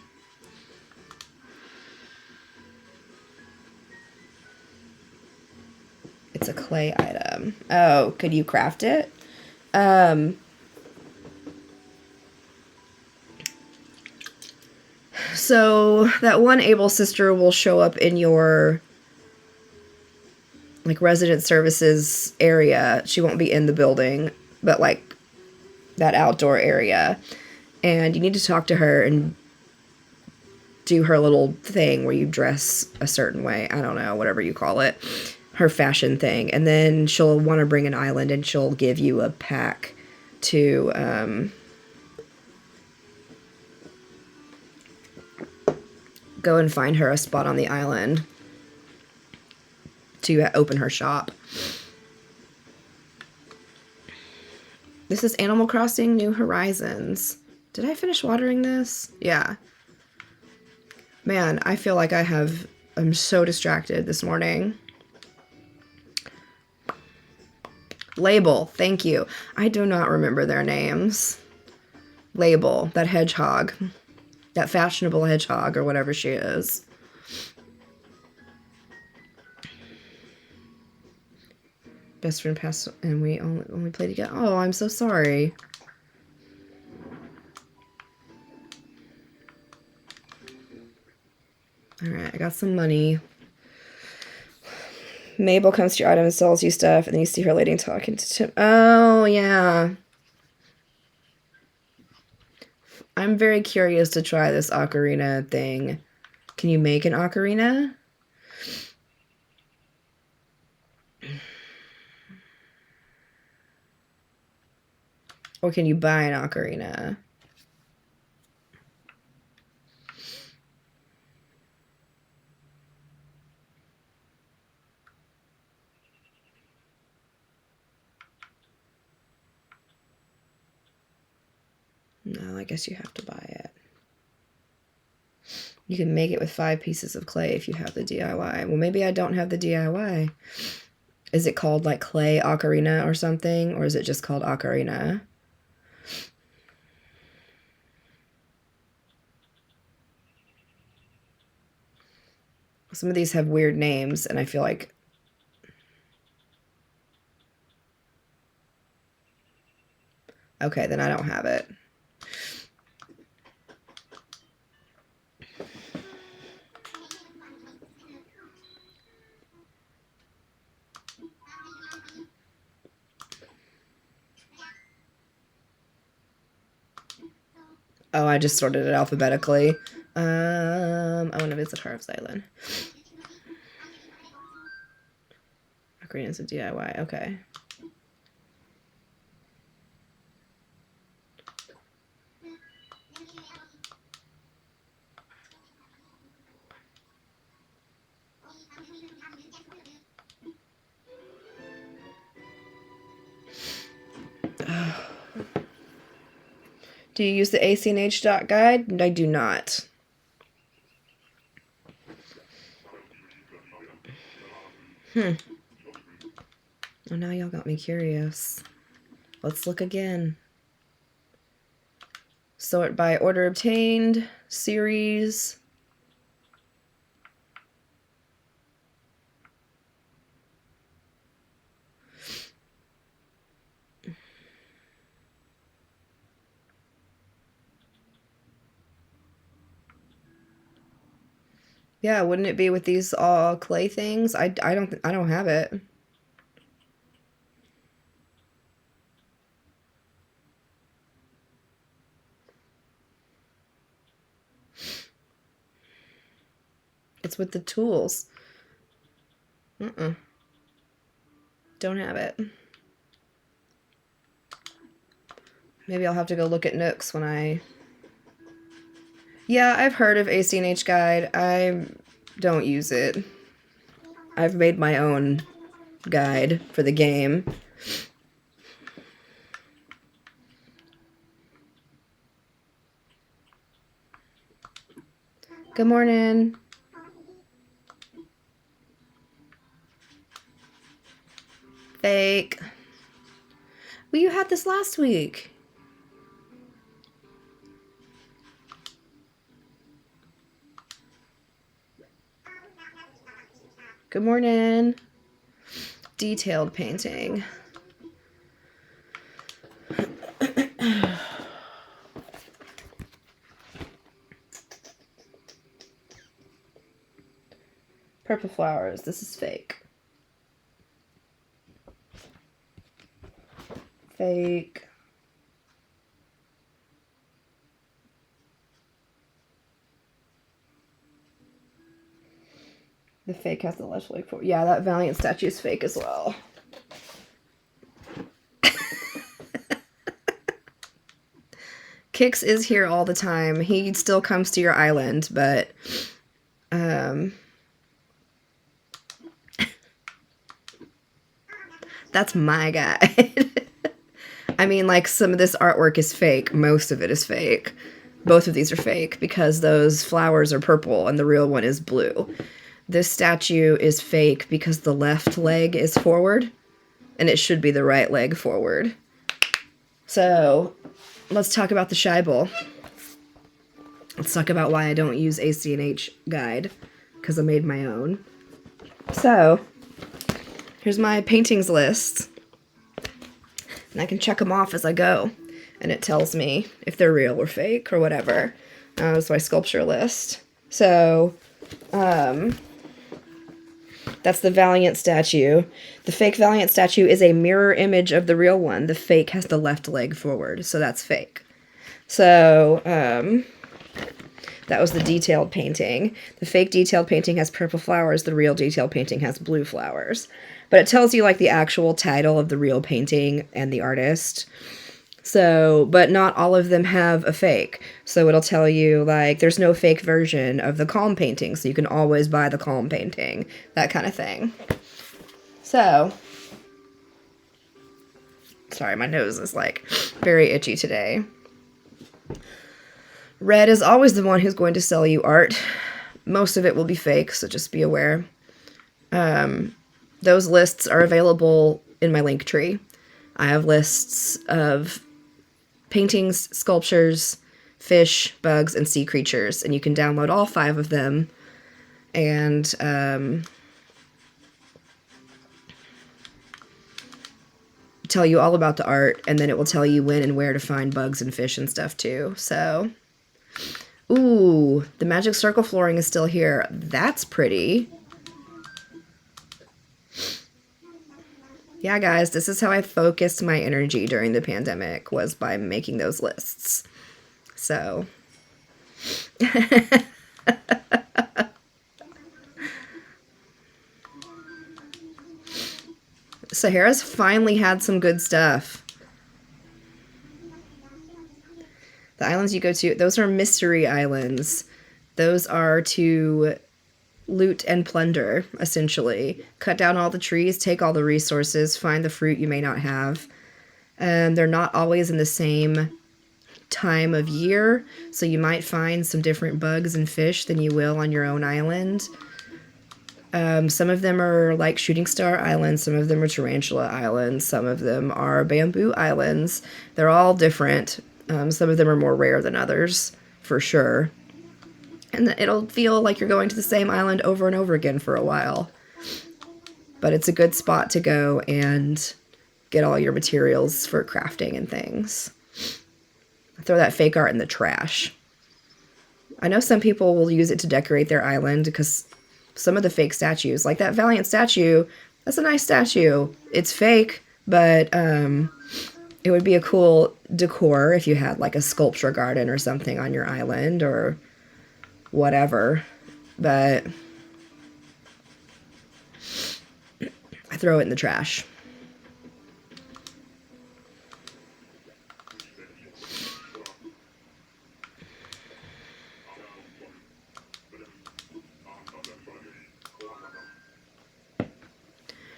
It's a clay item. Oh, could you craft it? So that one Able sister will show up in your like resident services area. She won't be in the building, but like that outdoor area. And you need to talk to her and do her little thing where you dress a certain way. I don't know, whatever you call it. Her fashion thing. And then she'll want to bring an island and she'll give you a pack to go and find her a spot on the island to open her shop. This is Animal Crossing New Horizons. Did I finish watering this? Yeah. Man, I feel like I'm so distracted this morning. Label, thank you. I do not remember their names. Label, that hedgehog. That fashionable hedgehog or whatever she is. Best friend passed and we only played together. Oh, I'm so sorry. Alright, I got some money. Mabel comes to your item and sells you stuff, and then you see her lady talking to Tim. Oh, yeah. I'm very curious to try this ocarina thing. Can you make an ocarina? Or can you buy an ocarina? No, I guess you have to buy it. You can make it with 5 pieces of clay if you have the DIY. Well, maybe I don't have the DIY. Is it called like clay ocarina or something? Or is it just called ocarina? Some of these have weird names, and I feel like... Okay, then I don't have it. Oh, I just sorted it alphabetically. I want to visit Harv's Island. Green's a DIY. Okay. Do you use the ACNH guide? I do not. Well, now y'all got me curious. Let's look again. Sort by order obtained, series. Yeah, wouldn't it be with these all clay things? I don't have it. It's with the tools. Don't have it. Maybe I'll have to go look at Nooks when I... Yeah, I've heard of ACNH Guide. I don't use it. I've made my own guide for the game. Good morning. Fake. Well, you had this last week. Good morning. Detailed painting. Purple flowers. This is fake. Fake. The fake has the left leg forward. Yeah, that Valiant statue is fake as well. Kix is here all the time. He still comes to your island, but that's my guide. I mean, like, some of this artwork is fake. Most of it is fake. Both of these are fake because those flowers are purple and the real one is blue. This statue is fake because the left leg is forward and it should be the right leg forward. So, let's talk about the Scheibel. Let's talk about why I don't use ACNH guide, because I made my own. So, here's my paintings list. And I can check them off as I go. And it tells me if they're real or fake or whatever. That's my sculpture list. So, that's the Valiant statue. The fake Valiant statue is a mirror image of the real one. The fake has the left leg forward, so that's fake. So, that was the detailed painting. The fake detailed painting has purple flowers. The real detailed painting has blue flowers. But it tells you, like, the actual title of the real painting and the artist. So, but not all of them have a fake. So it'll tell you, like, there's no fake version of the Calm painting, so you can always buy the Calm painting. That kind of thing. So, sorry, my nose is, like, very itchy today. Red is always the one who's going to sell you art. Most of it will be fake, so just be aware. Those lists are available in my link tree. I have lists of paintings, sculptures, fish, bugs, and sea creatures, and you can download all 5 of them and tell you all about the art, and then it will tell you when and where to find bugs and fish and stuff too. So, ooh, the magic circle flooring is still here. That's pretty. Yeah, guys, this is how I focused my energy during the pandemic, was by making those lists. So. Sahara's finally had some good stuff. The islands you go to, those are mystery islands. Those are to loot and plunder, essentially. Cut down all the trees, take all the resources, find the fruit you may not have. And they're not always in the same time of year, so you might find some different bugs and fish than you will on your own island. Some of them are like Shooting Star Islands, some of them are Tarantula Islands, some of them are Bamboo Islands. They're all different. Some of them are more rare than others, for sure. And it'll feel like you're going to the same island over and over again for a while. But it's a good spot to go and get all your materials for crafting and things. Throw that fake art in the trash. I know some people will use it to decorate their island because some of the fake statues, like that Valiant statue, that's a nice statue. It's fake, but it would be a cool decor if you had like a sculpture garden or something on your island or whatever. But I throw it in the trash.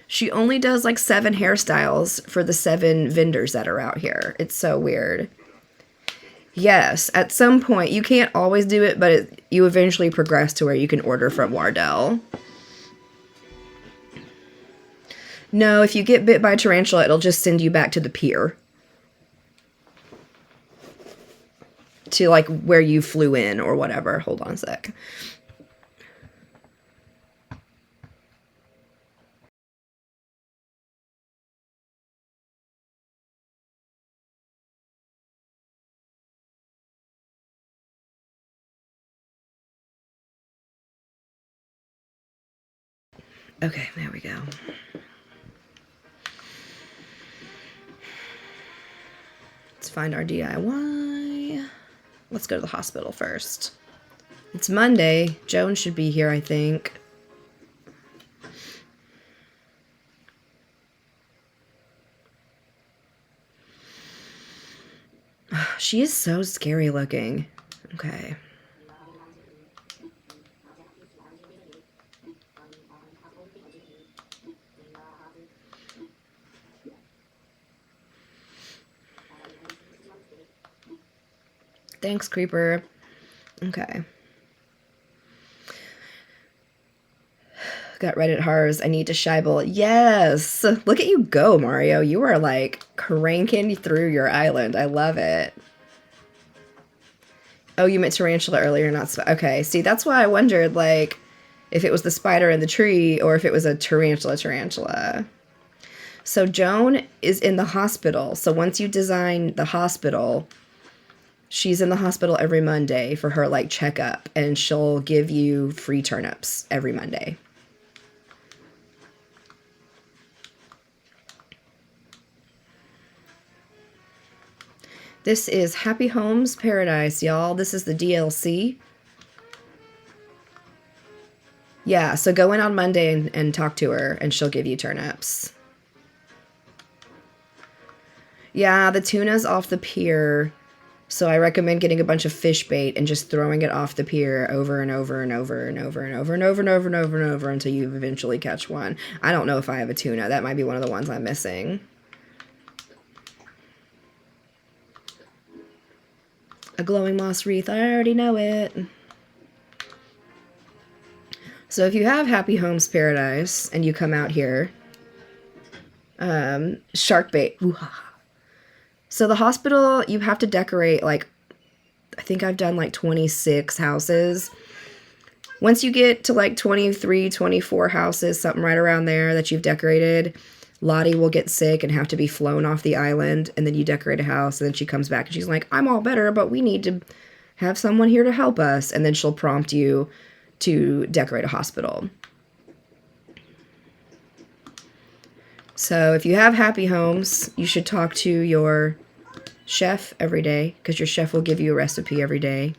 She only does like 7 hairstyles for the 7 vendors that are out here. It's so weird. Yes, at some point, you can't always do it, but you eventually progress to where you can order from Wardell. No, if you get bit by a tarantula, it'll just send you back to the pier. To like where you flew in or whatever. Hold on a sec. Okay, there we go. Let's find our DIY. Let's go to the hospital first. It's Monday. Joan should be here, I think. She is so scary looking. Okay. Thanks, Creeper. Okay. Got Reddit Hars. I need to Scheibel. Yes! Look at you go, Mario. You are, like, cranking through your island. I love it. Oh, you meant tarantula earlier, not... Okay, see, that's why I wondered, like, if it was the spider in the tree or if it was a tarantula. So Joan is in the hospital. So once you design the hospital... She's in the hospital every Monday for her, like, checkup, and she'll give you free turnips every Monday. This is Happy Homes Paradise, y'all. This is the DLC. Yeah, so go in on Monday and talk to her, and she'll give you turnips. Yeah, the tuna's off the pier... So I recommend getting a bunch of fish bait and just throwing it off the pier over and over and over and over and over and over and over and over and over until you eventually catch one. I don't know if I have a tuna. That might be one of the ones I'm missing. A glowing moss wreath. I already know it. So if you have Happy Homes Paradise and you come out here, shark bait. Ooh-ha. So the hospital, you have to decorate, like, I think I've done, like, 26 houses. Once you get to, like, 23, 24 houses, something right around there that you've decorated, Lottie will get sick and have to be flown off the island, and then you decorate a house, and then she comes back, and she's like, I'm all better, but we need to have someone here to help us, and then she'll prompt you to decorate a hospital. So if you have Happy Homes, you should talk to your chef every day, because your chef will give you a recipe every day.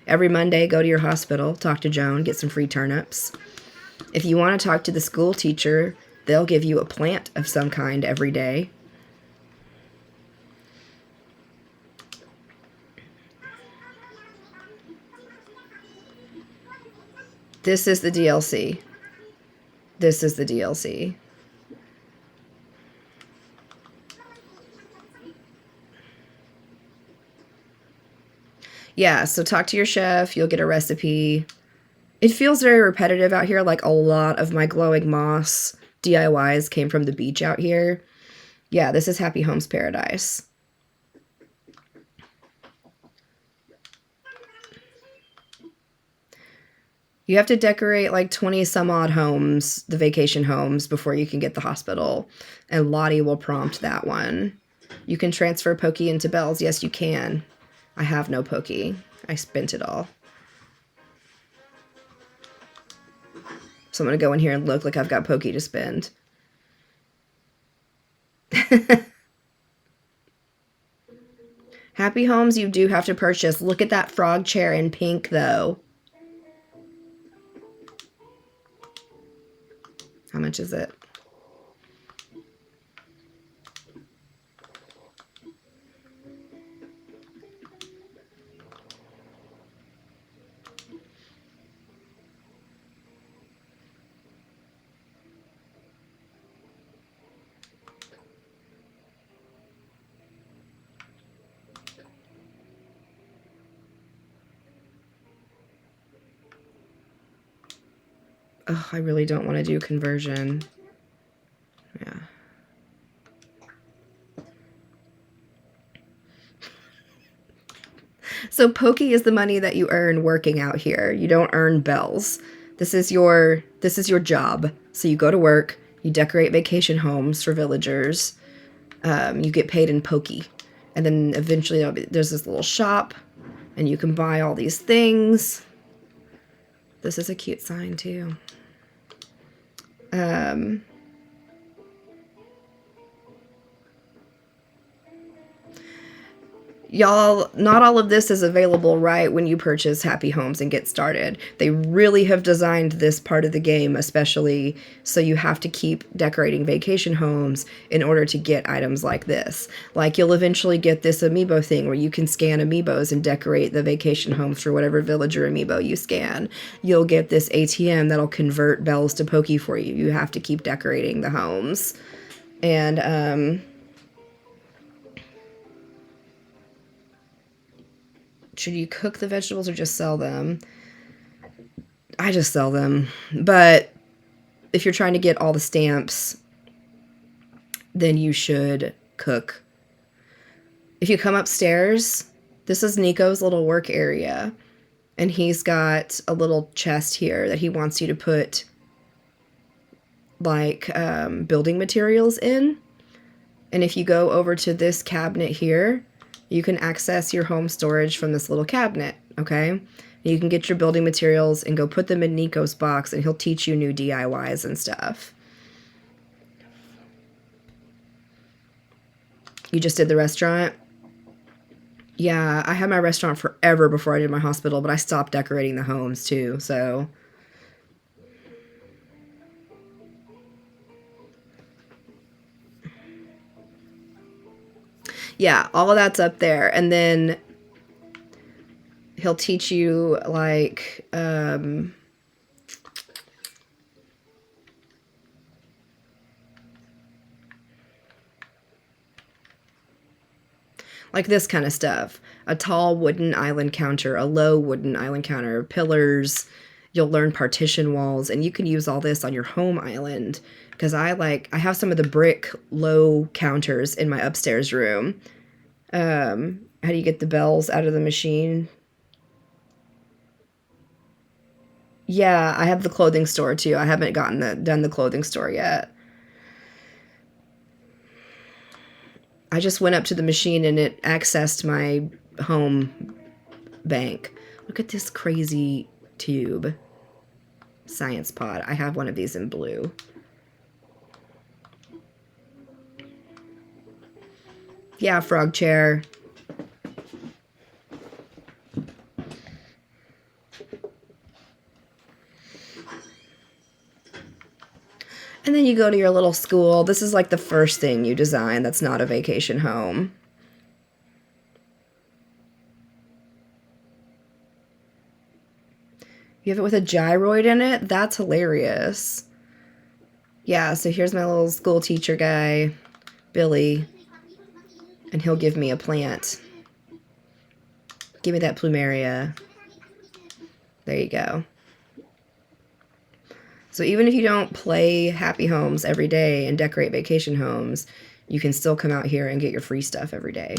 Every Monday, go to your hospital, talk to Joan, get some free turnips. If you want to talk to the school teacher, they'll give you a plant of some kind every day. This is the DLC. This is the DLC. Yeah, so talk to your chef, you'll get a recipe. It feels very repetitive out here, like a lot of my glowing moss DIYs came from the beach out here. Yeah, this is Happy Homes Paradise. You have to decorate like 20 some odd homes, the vacation homes, before you can get the hospital. And Lottie will prompt that one. You can transfer Pokey into Bells. Yes, you can. I have no Pokey. I spent it all. So I'm going to go in here and look like I've got Pokey to spend. Happy Homes you do have to purchase. Look at that frog chair in pink, though. How much is it? Oh, I really don't want to do conversion. Yeah. So Pokey is the money that you earn working out here. You don't earn bells. This is your job. So you go to work, you decorate vacation homes for villagers. You get paid in Pokey. And then eventually there's this little shop and you can buy all these things. This is a cute sign too. Y'all, not all of this is available right when you purchase Happy Homes and get started. They really have designed this part of the game especially so you have to keep decorating vacation homes in order to get items like this. Like you'll eventually get this amiibo thing where you can scan amiibos and decorate the vacation homes for whatever villager amiibo you scan. You'll get this ATM that'll convert bells to Pokey for you. You have to keep decorating the homes. And, should you cook the vegetables or just sell them? I just sell them. But if you're trying to get all the stamps, then you should cook. If you come upstairs, this is Nico's little work area. And he's got a little chest here that he wants you to put like building materials in. And if you go over to this cabinet here, you can access your home storage from this little cabinet, okay? You can get your building materials and go put them in Nico's box, and he'll teach you new DIYs and stuff. You just did the restaurant? Yeah, I had my restaurant forever before I did my hospital, but I stopped decorating the homes too, so... Yeah, all of that's up there. And then he'll teach you like this kind of stuff. A tall wooden island counter, a low wooden island counter, pillars. You'll learn partition walls, and you can use all this on your home island. Because I have some of the brick low counters in my upstairs room. How do you get the bells out of the machine? Yeah, I have the clothing store too. I haven't done the clothing store yet. I just went up to the machine and it accessed my home bank. Look at this crazy tube. Science pod. I have one of these in blue. Yeah, frog chair. And then you go to your little school. This is like the first thing you design that's not a vacation home. You have it with a gyroid in it? That's hilarious. Yeah, so here's my little school teacher guy, Billy. And he'll give me a plant. Give me that plumeria. There you go. So even if you don't play happy homes every day and decorate vacation homes, you can still come out here and get your free stuff every day.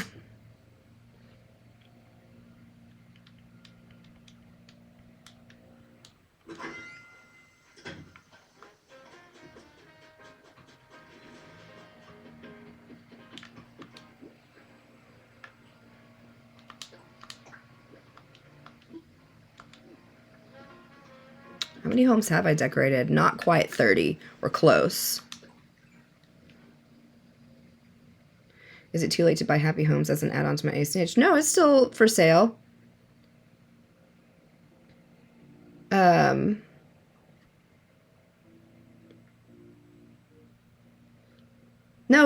How many homes have I decorated? Not quite 30. We're close. Is it too late to buy happy homes as an add-on to my Acnh? No, it's still for sale. No,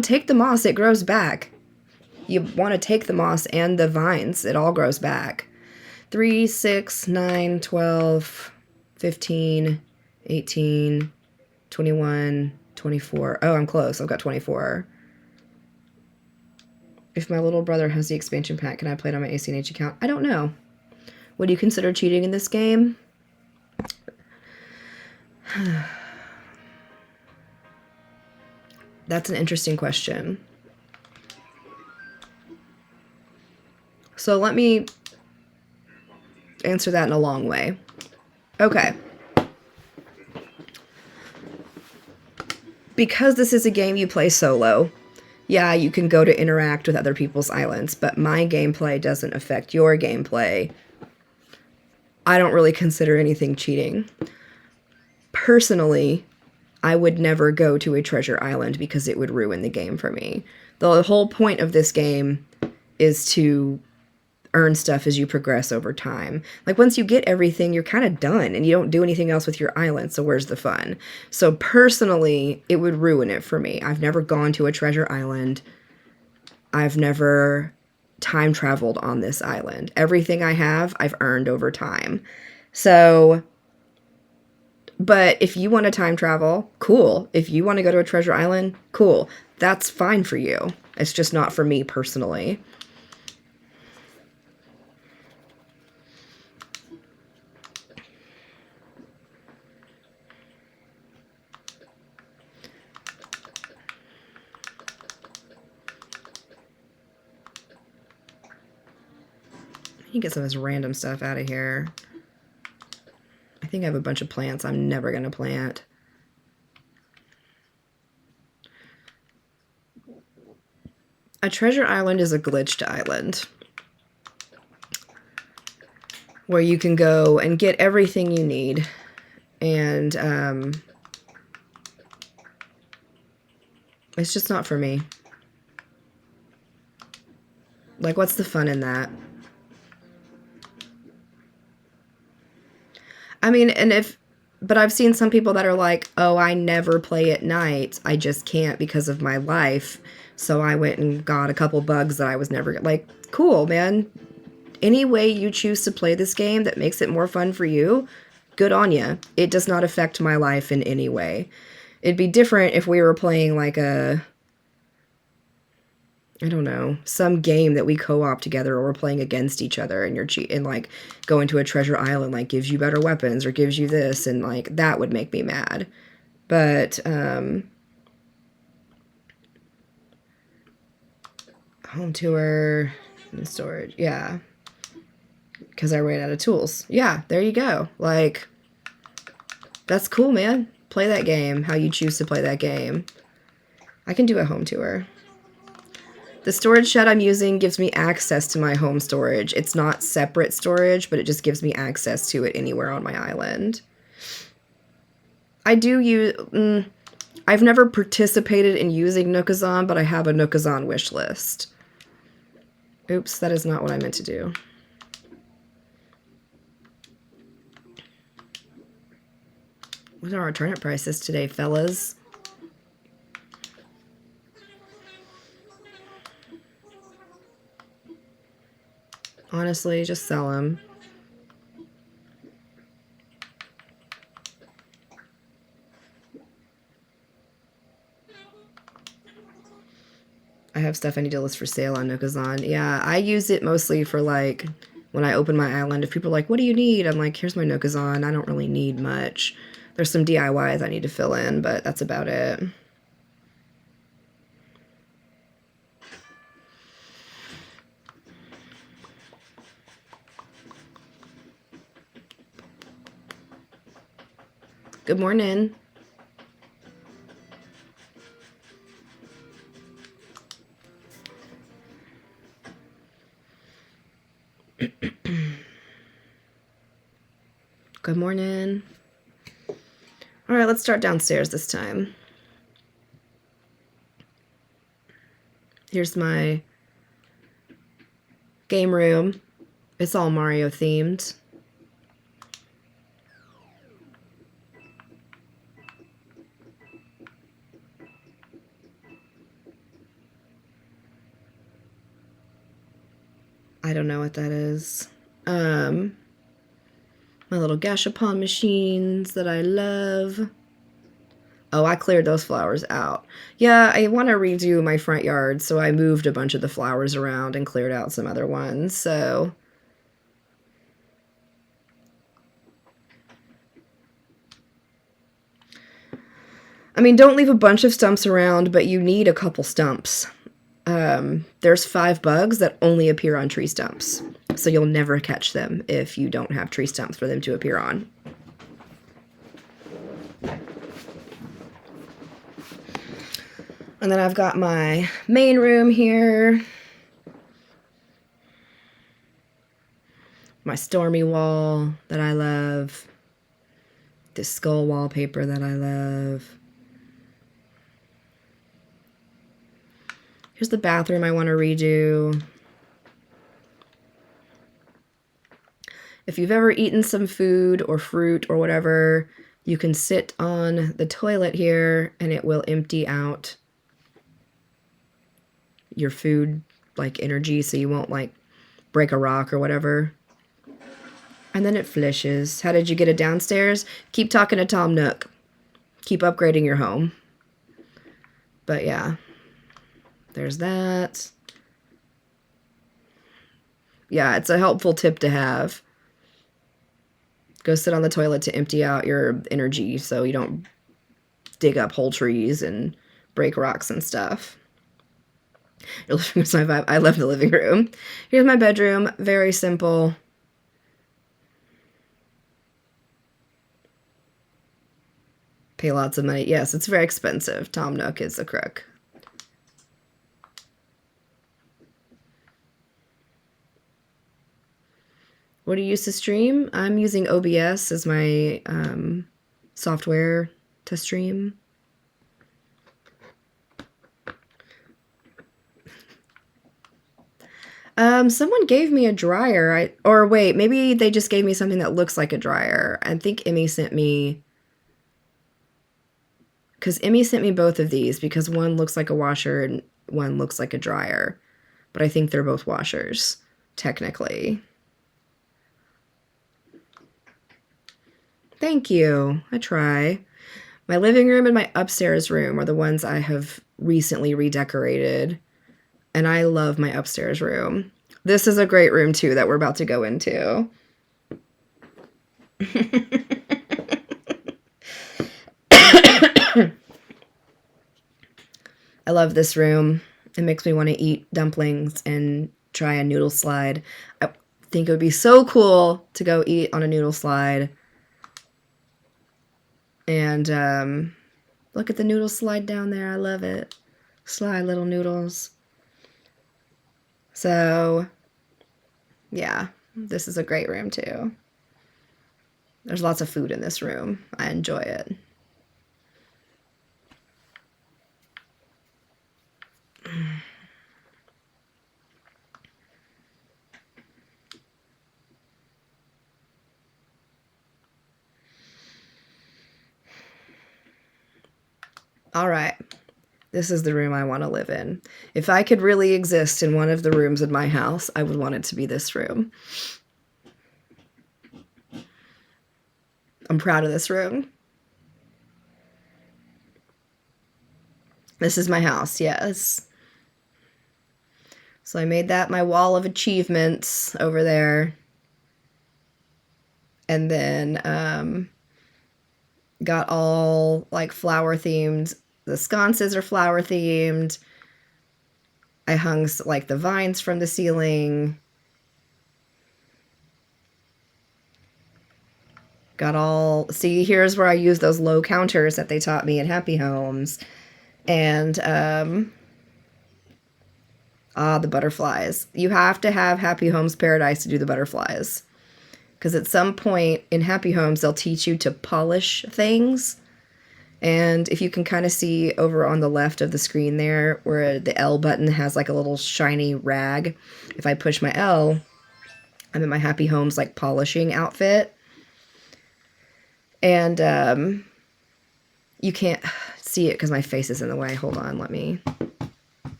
take the moss. It grows back. You want to take the moss and the vines. It all grows back. 3, 6, 9, 12, 15, 18, 21, 24. Oh, I'm close. I've got 24. If my little brother has the expansion pack, can I play it on my Acnh account? I don't know. Would you consider cheating in this game? That's an interesting question. So let me answer that in a long way. Okay. Because this is a game you play solo, yeah, you can go to interact with other people's islands, but my gameplay doesn't affect your gameplay. I don't really consider anything cheating. Personally, I would never go to a treasure island because it would ruin the game for me. The whole point of this game is to earn stuff as you progress over time. Like, once you get everything, you're kind of done, and you don't do anything else with your island, so where's the fun? So personally, it would ruin it for me. I've never gone to a treasure island. I've never time traveled on this island. Everything I have, I've earned over time. So, but if you want to time travel, cool. If you want to go to a treasure island, cool. That's fine for you. It's just not for me personally. You get some of this random stuff out of here. I think I have a bunch of plants I'm never going to plant. A treasure island is a glitched island where you can go and get everything you need. And it's just not for me. Like, what's the fun in that? I mean, but I've seen some people that are like, oh, I never play at night. I just can't because of my life. So I went and got a couple bugs that I was never, like, cool, man. Any way you choose to play this game that makes it more fun for you, good on you. It does not affect my life in any way. It'd be different if we were playing like I don't know, some game that we co-op together, or we're playing against each other, and you're cheating, like going to a treasure island, like gives you better weapons or gives you this, and like that would make me mad. But home tour and storage, yeah, because I ran out of tools. Yeah, there you go. Like, that's cool, man. Play that game how you choose to play that game. I can do a home tour. The storage shed I'm using gives me access to my home storage. It's not separate storage, but it just gives me access to it anywhere on my island. I do use... I've never participated in using Nookazon, but I have a Nookazon wish list. Oops, that is not what I meant to do. What are our turnip prices today, fellas? Honestly, just sell them. I have stuff I need to list for sale on Nookazon. Yeah, I use it mostly for, like, when I open my island. If people are like, what do you need? I'm like, here's my Nookazon. I don't really need much. There's some DIYs I need to fill in, but that's about it. Good morning. Good morning. All right, let's start downstairs this time. Here's my game room. It's all Mario themed. I don't know what that is. My little gashapon machines that I love. Oh, I cleared those flowers out. Yeah, I want to redo my front yard, so I moved a bunch of the flowers around and cleared out some other ones, so... I mean, don't leave a bunch of stumps around, but you need a couple stumps. There's 5 bugs that only appear on tree stumps, so you'll never catch them if you don't have tree stumps for them to appear on. And then I've got my main room here. My stormy wall that I love. This skull wallpaper that I love. Here's the bathroom I want to redo. If you've ever eaten some food or fruit or whatever, you can sit on the toilet here and it will empty out your food, like, energy, so you won't, like, break a rock or whatever. And then it flushes. How did you get it downstairs? Keep talking to Tom Nook. Keep upgrading your home. But yeah, there's that. Yeah, it's a helpful tip to have. Go sit on the toilet to empty out your energy so you don't dig up whole trees and break rocks and stuff. Your living room's my vibe. I love the living room. Here's my bedroom. Very simple. Pay lots of money. Yes, it's very expensive. Tom Nook is a crook. What do you use to stream? I'm using OBS as my software to stream. Someone gave me a dryer. Or wait, maybe they just gave me something that looks like a dryer. I think Emmy sent me... Because Emmy sent me both of these, because one looks like a washer and one looks like a dryer. But I think they're both washers, technically. Thank you. I try. My living room and my upstairs room are the ones I have recently redecorated. And I love my upstairs room. This is a great room, too, that we're about to go into. I love this room. It makes me want to eat dumplings and try a noodle slide. I think it would be so cool to go eat on a noodle slide. And look at the noodle slide down there. I love it. Slide, little noodles. So, yeah, this is a great room, too. There's lots of food in this room. I enjoy it. All right. This is the room I want to live in. If I could really exist in one of the rooms in my house, I would want it to be this room. I'm proud of this room. This is my house, yes. So I made that my wall of achievements over there. And then got all like flower themed. The sconces are flower themed. I hung like the vines from the ceiling. Got all, see, here's where I use those low counters that they taught me in Happy Homes. And, the butterflies. You have to have Happy Homes Paradise to do the butterflies. Because at some point in Happy Homes, they'll teach you to polish things. And if you can kind of see over on the left of the screen there, where the L button has like a little shiny rag. If I push my L, I'm in my Happy Homes like polishing outfit. And you can't see it because my face is in the way. Hold on, let me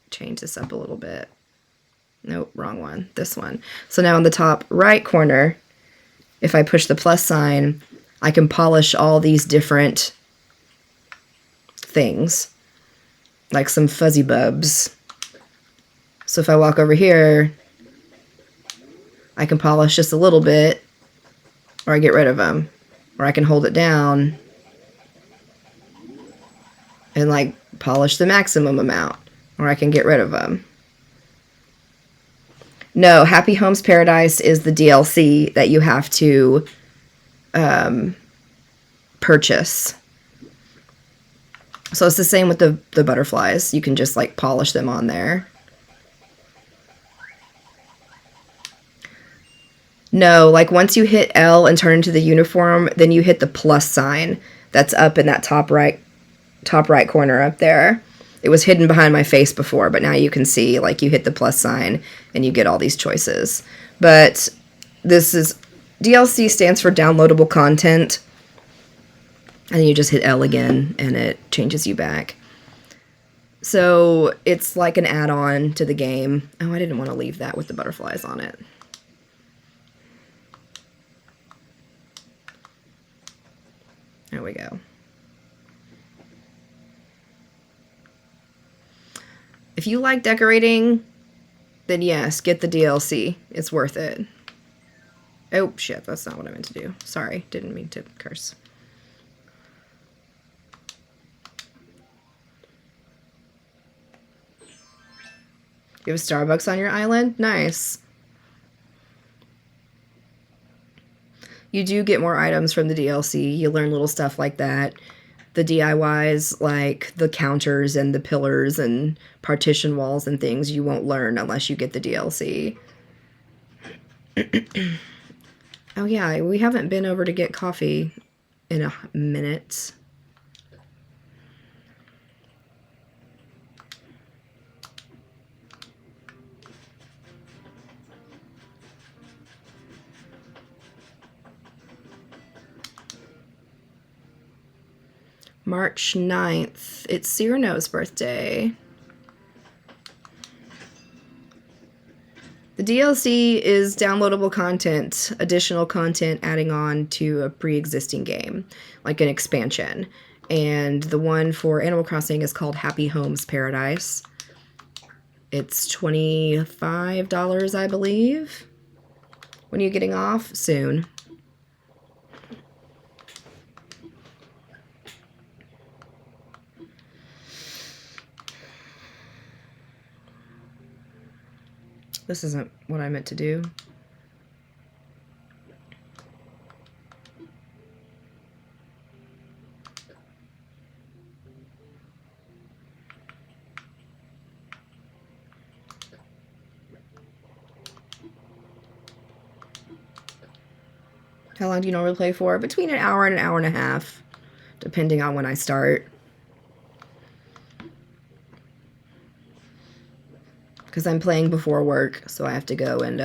change this up a little bit. Nope, wrong one. This one. So now in the top right corner, if I push the plus sign, I can polish all these different things, like some fuzzy bubs. So if I walk over here, I can polish just a little bit, or I get rid of them, or I can hold it down and like polish the maximum amount, or I can get rid of them. No, Happy Homes Paradise is the DLC that you have to purchase. So it's the same with the butterflies. You can just like polish them on there. No, like once you hit L and turn into the uniform, then you hit the plus sign that's up in that top right corner up there. It was hidden behind my face before, but now you can see like you hit the plus sign and you get all these choices. But this is DLC stands for downloadable content. And then you just hit L again, and it changes you back. So it's like an add-on to the game. Oh, I didn't want to leave that with the butterflies on it. There we go. If you like decorating, then yes, get the DLC. It's worth it. Oh, shit, that's not what I meant to do. Sorry, didn't mean to curse. You have Starbucks on your island? Nice. You do get more items from the DLC. You learn little stuff like that. The DIYs, like the counters and the pillars and partition walls and things, you won't learn unless you get the DLC. Oh yeah, we haven't been over to get coffee in a minute. March 9th. It's Cyrano's birthday. The DLC is downloadable content, additional content adding on to a pre-existing game, like an expansion. And the one for Animal Crossing is called Happy Homes Paradise. It's $25, I believe. When are you getting off? Soon. This isn't what I meant to do. How long do you normally play for? Between an hour and a half, depending on when I start. Because I'm playing before work, so I have to go and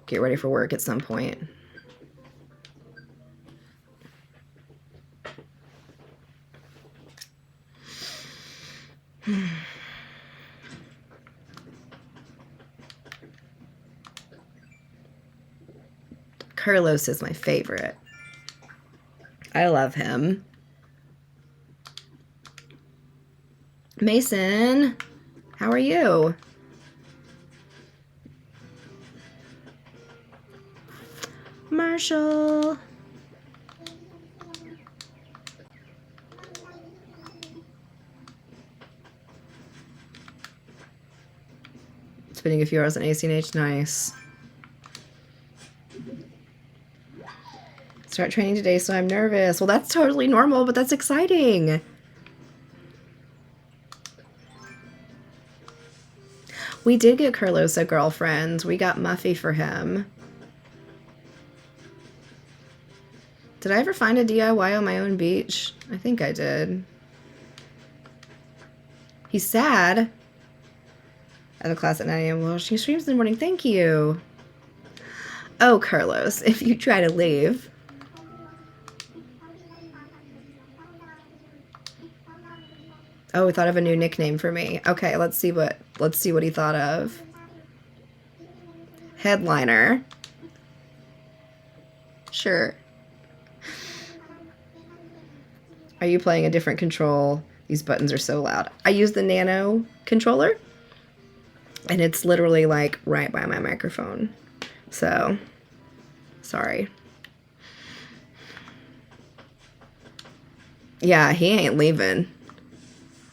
get ready for work at some point. Carlos is my favorite. I love him. Mason, how are you? Marshall. Spending a few hours on ACNH, nice. Start training today, so I'm nervous. Well, that's totally normal, but that's exciting. We did get Carlos a girlfriend. We got Muffy for him. Did I ever find a DIY on my own beach? I think I did. He's sad. I have a class at 9 a.m. Well, she streams in the morning. Thank you. Oh, Carlos, if you try to leave. Oh, we thought of a new nickname for me. Okay, let's see what he thought of. Headliner. Sure. Are you playing a different control? These buttons are so loud. I use the Nano controller, and it's literally like right by my microphone. So, sorry. Yeah, he ain't leaving.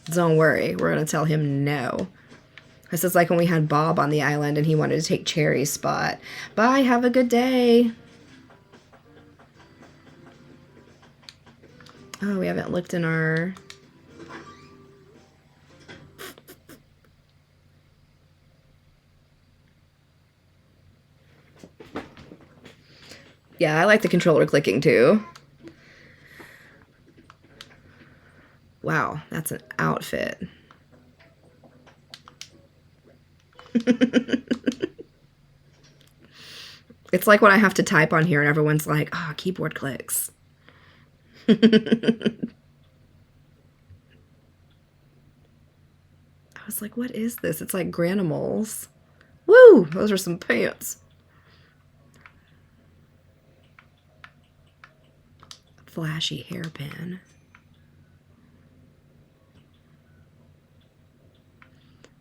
Don't worry, we're gonna tell him no. This is like when we had Bob on the island and he wanted to take Cherry's spot. Bye, have a good day. Oh, we haven't looked in our... Yeah, I like the controller clicking too. Wow, that's an outfit. It's like when I have to type on here and everyone's like, oh, keyboard clicks. I was like, what is this? It's like Granimals. Woo! Those are some pants. Flashy hairpin.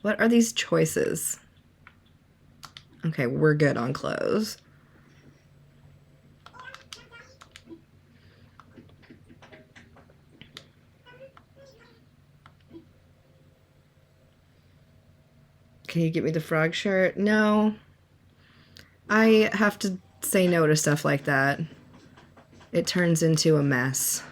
What are these choices? Okay, we're good on clothes. Can you get me the frog shirt? No. I have to say no to stuff like that. It turns into a mess.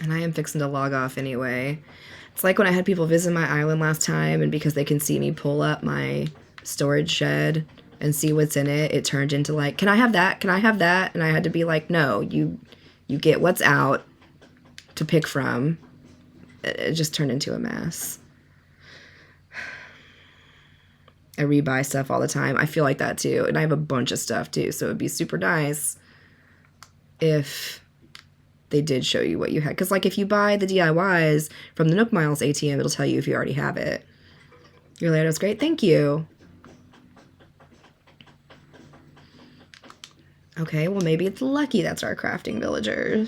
And I am fixing to log off anyway. It's like when I had people visit my island last time, and because they can see me pull up my storage shed and see what's in it, it turned into like, can I have that? Can I have that? And I had to be like, no, you get what's out to pick from. It just turned into a mess. I rebuy stuff all the time. I feel like that too. And I have a bunch of stuff too. So it'd be super nice if they did show you what you had. Because like if you buy the DIYs from the Nook Miles ATM, it'll tell you if you already have it. Your layout is great. Thank you. Okay, well maybe it's Lucky that's our crafting villager.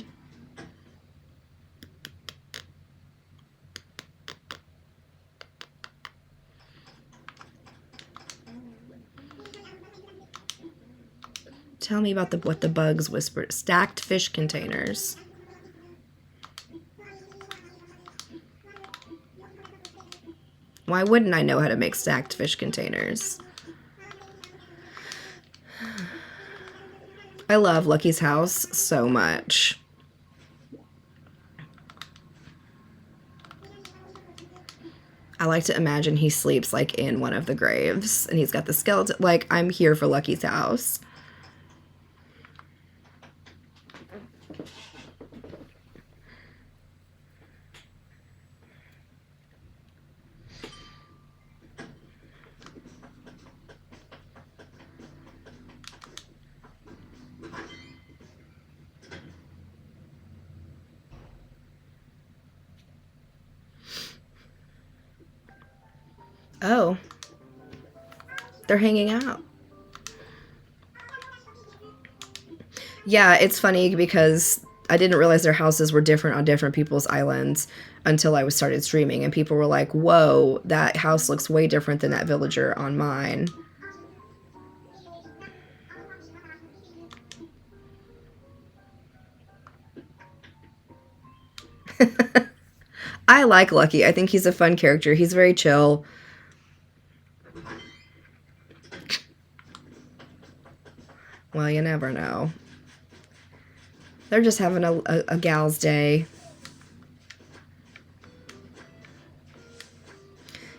Tell me about what the bugs whispered. Stacked fish containers. Why wouldn't I know how to make stacked fish containers? I love Lucky's house so much. I like to imagine he sleeps like in one of the graves and he's got the skeleton. Like, I'm here for Lucky's house. Oh. They're hanging out. Yeah, it's funny because I didn't realize their houses were different on different people's islands until I was started streaming, and people were like, whoa, that house looks way different than that villager on mine. I like Lucky. I think he's a fun character. He's very chill. Well, you never know. They're just having a gal's day.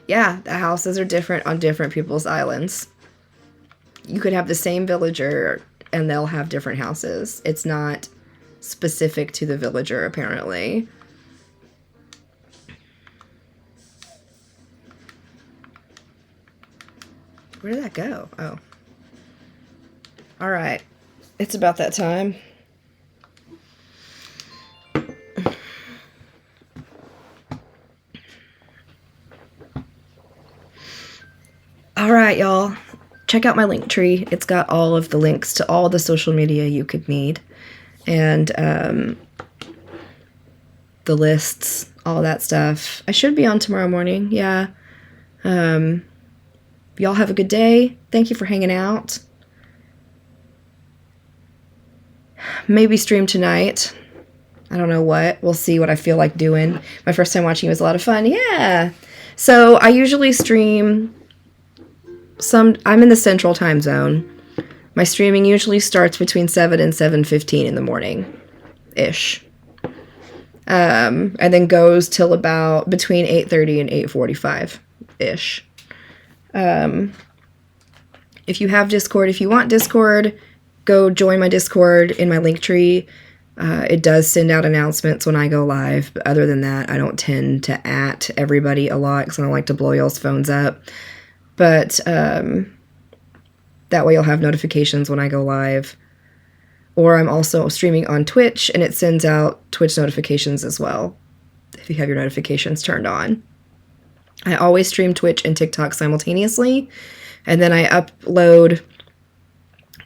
Yeah, the houses are different on different people's islands. You could have the same villager and they'll have different houses. It's not specific to the villager, apparently. Where did that go? Oh. All right. It's about that time. All right, y'all. Check out my link tree. It's got all of the links to all the social media you could need. And the lists, all that stuff. I should be on tomorrow morning. Yeah. Y'all have a good day. Thank you for hanging out. Maybe stream tonight. I don't know what. We'll see what I feel like doing. My first time watching it was a lot of fun. Yeah. So I usually stream I'm in the central time zone. My streaming usually starts between 7 and 7:15 in the morning ish. And then goes till about between 8:30 and 8:45 ish. If you have Discord, if you want Discord, go join my Discord in my link tree. It does send out announcements when I go live, but other than that, I don't tend to @ everybody a lot because I don't like to blow y'all's phones up. But that way you'll have notifications when I go live. Or I'm also streaming on Twitch, and it sends out Twitch notifications as well, if you have your notifications turned on. I always stream Twitch and TikTok simultaneously, and then I upload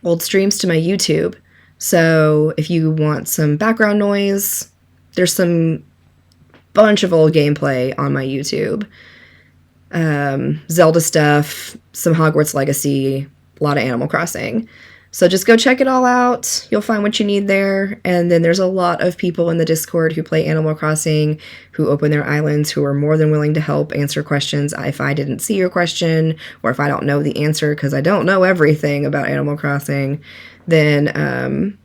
old streams to my YouTube. So if you want some background noise, there's some bunch of old gameplay on my YouTube. Zelda stuff, some Hogwarts Legacy, a lot of Animal Crossing. So just go check it all out. You'll find what you need there. And then there's a lot of people in the Discord who play Animal Crossing, who open their islands, who are more than willing to help answer questions if I didn't see your question, or if I don't know the answer, because I don't know everything about Animal Crossing. Then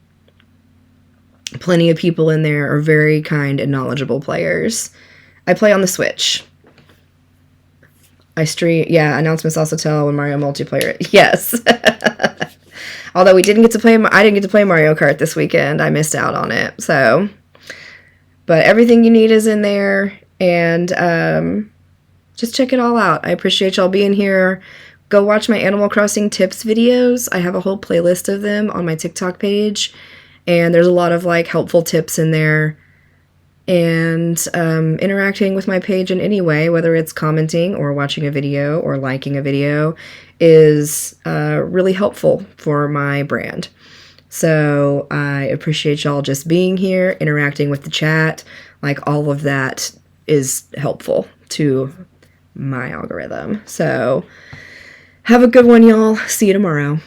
plenty of people in there are very kind and knowledgeable players. I play on the Switch. I stream, yeah, announcements also tell when Mario multiplayer, yes. Although I didn't get to play Mario Kart this weekend. I missed out on it, so. But everything you need is in there, and just check it all out. I appreciate y'all being here. Go watch my Animal Crossing tips videos. I have a whole playlist of them on my TikTok page, and there's a lot of, like, helpful tips in there. And interacting with my page in any way, whether it's commenting or watching a video or liking a video, is really helpful for my brand. So I appreciate y'all just being here, interacting with the chat. Like, all of that is helpful to my algorithm. So have a good one, y'all. See you tomorrow.